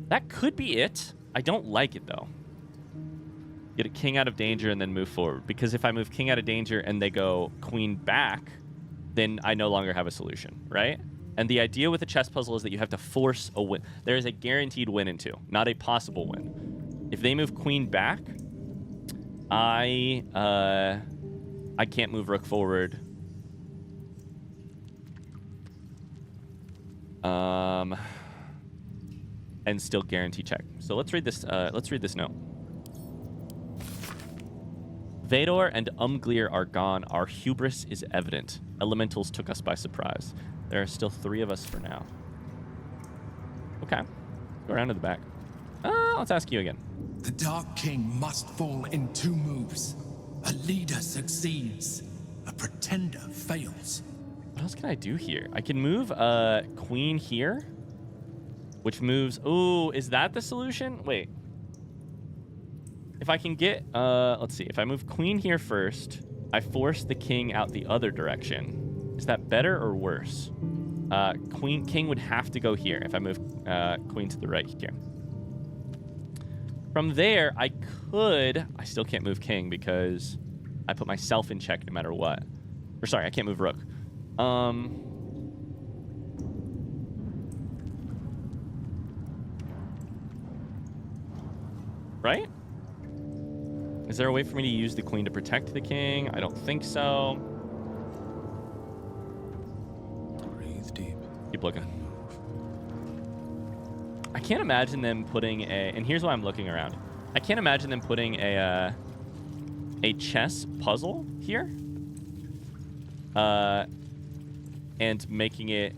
That could be it. I don't like it, though. Get a king out of danger and then move forward. Because if I move king out of danger and they go queen back, then I no longer have a solution, right? And the idea with a chess puzzle is that you have to force a win. There is a guaranteed win in 2, not a possible win. If they move queen back, I can't move rook forward. And still guarantee check. So let's read this. Let's read this note. Vador and Umglir are gone. Our hubris is evident. Elementals took us by surprise. There are still 3 of us for now. Okay. Go around to the back. Let's ask you again. The Dark King must fall in 2 moves. A leader succeeds. A pretender fails. What else can I do here? I can move queen here, which moves... Ooh, is that the solution? Wait. If I can get... let's see. If I move queen here first, I force the king out the other direction. Is that better or worse? King would have to go here if I move queen to the right here. From there, I could... I still can't move king because I put myself in check no matter what. Or sorry, I can't move rook. Right? Is there a way for me to use the queen to protect the king? I don't think so. Breathe deep. Keep looking. I can't imagine them putting a... And here's why I'm looking around. I can't imagine them putting a chess puzzle here. And making it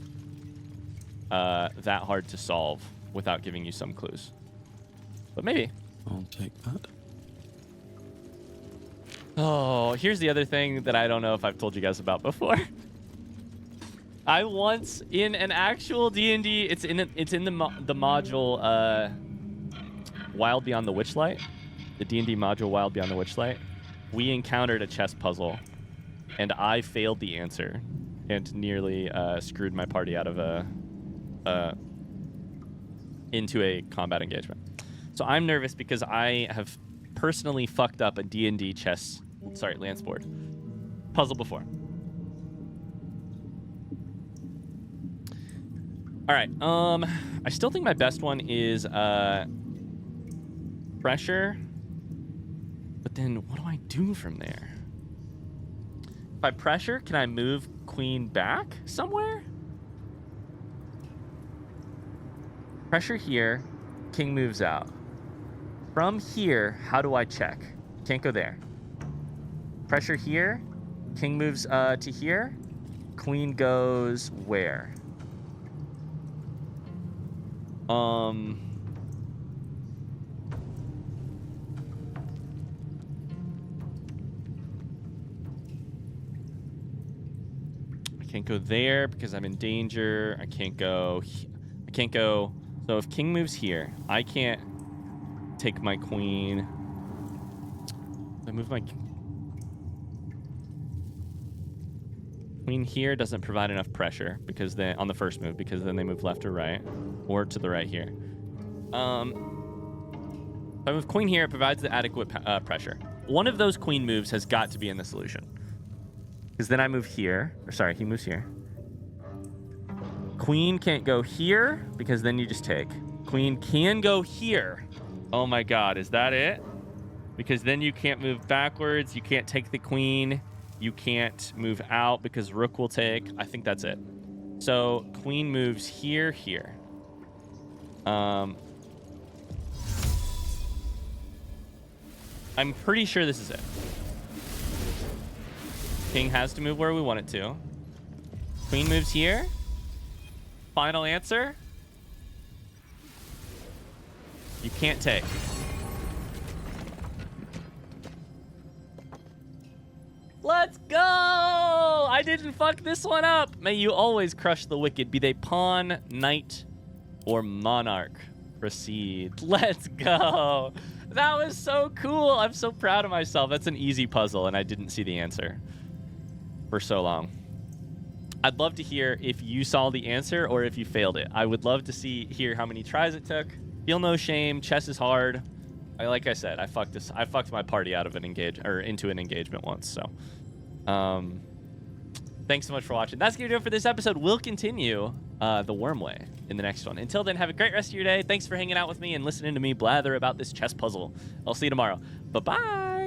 that hard to solve without giving you some clues. But maybe. I'll take that. Oh, here's the other thing that I don't know if I've told you guys about before. I once, in an actual D&D, it's in the module Wild Beyond the Witchlight, the D&D module Wild Beyond the Witchlight, we encountered a chess puzzle, and I failed the answer. and nearly screwed my party out of into a combat engagement. So I'm nervous because I have personally fucked up a D&D lance board puzzle before. All right. I still think my best one is pressure. But then what do I do from there? If I pressure, can I move queen back somewhere? Pressure here, king moves out. From here, how do I check? Can't go there. Pressure here, king moves to here, queen goes where? I can't go there because I'm in danger. I can't go. So if king moves here, I can't take my queen. I move my queen here doesn't provide enough pressure because then on the first move, because then they move left or right, or to the right here. If I move queen here, it provides the adequate pressure. One of those queen moves has got to be in the solution. Because then I move here. Or sorry, he moves here. Queen can't go here because then you just take. Queen can go here. Oh my god, is that it? Because then you can't move backwards. You can't take the queen. You can't move out because rook will take. I think that's it. So queen moves here, here. I'm pretty sure this is it. King has to move where we want it to. Queen moves here. Final answer. You can't take. Let's go! I didn't fuck this one up. May you always crush the wicked, be they pawn, knight, or monarch. Proceed. Let's go. That was so cool. I'm so proud of myself. That's an easy puzzle, and I didn't see the answer for so long. I'd love to hear if you saw the answer or if you failed it. I would love to hear how many tries it took. Feel no shame. Chess is hard. Like I said, I fucked my party out of into an engagement once. So, thanks so much for watching. That's gonna do it for this episode. We'll continue the Wyrmway in the next one. Until then, have a great rest of your day. Thanks for hanging out with me and listening to me blather about this chess puzzle. I'll see you tomorrow. Bye bye.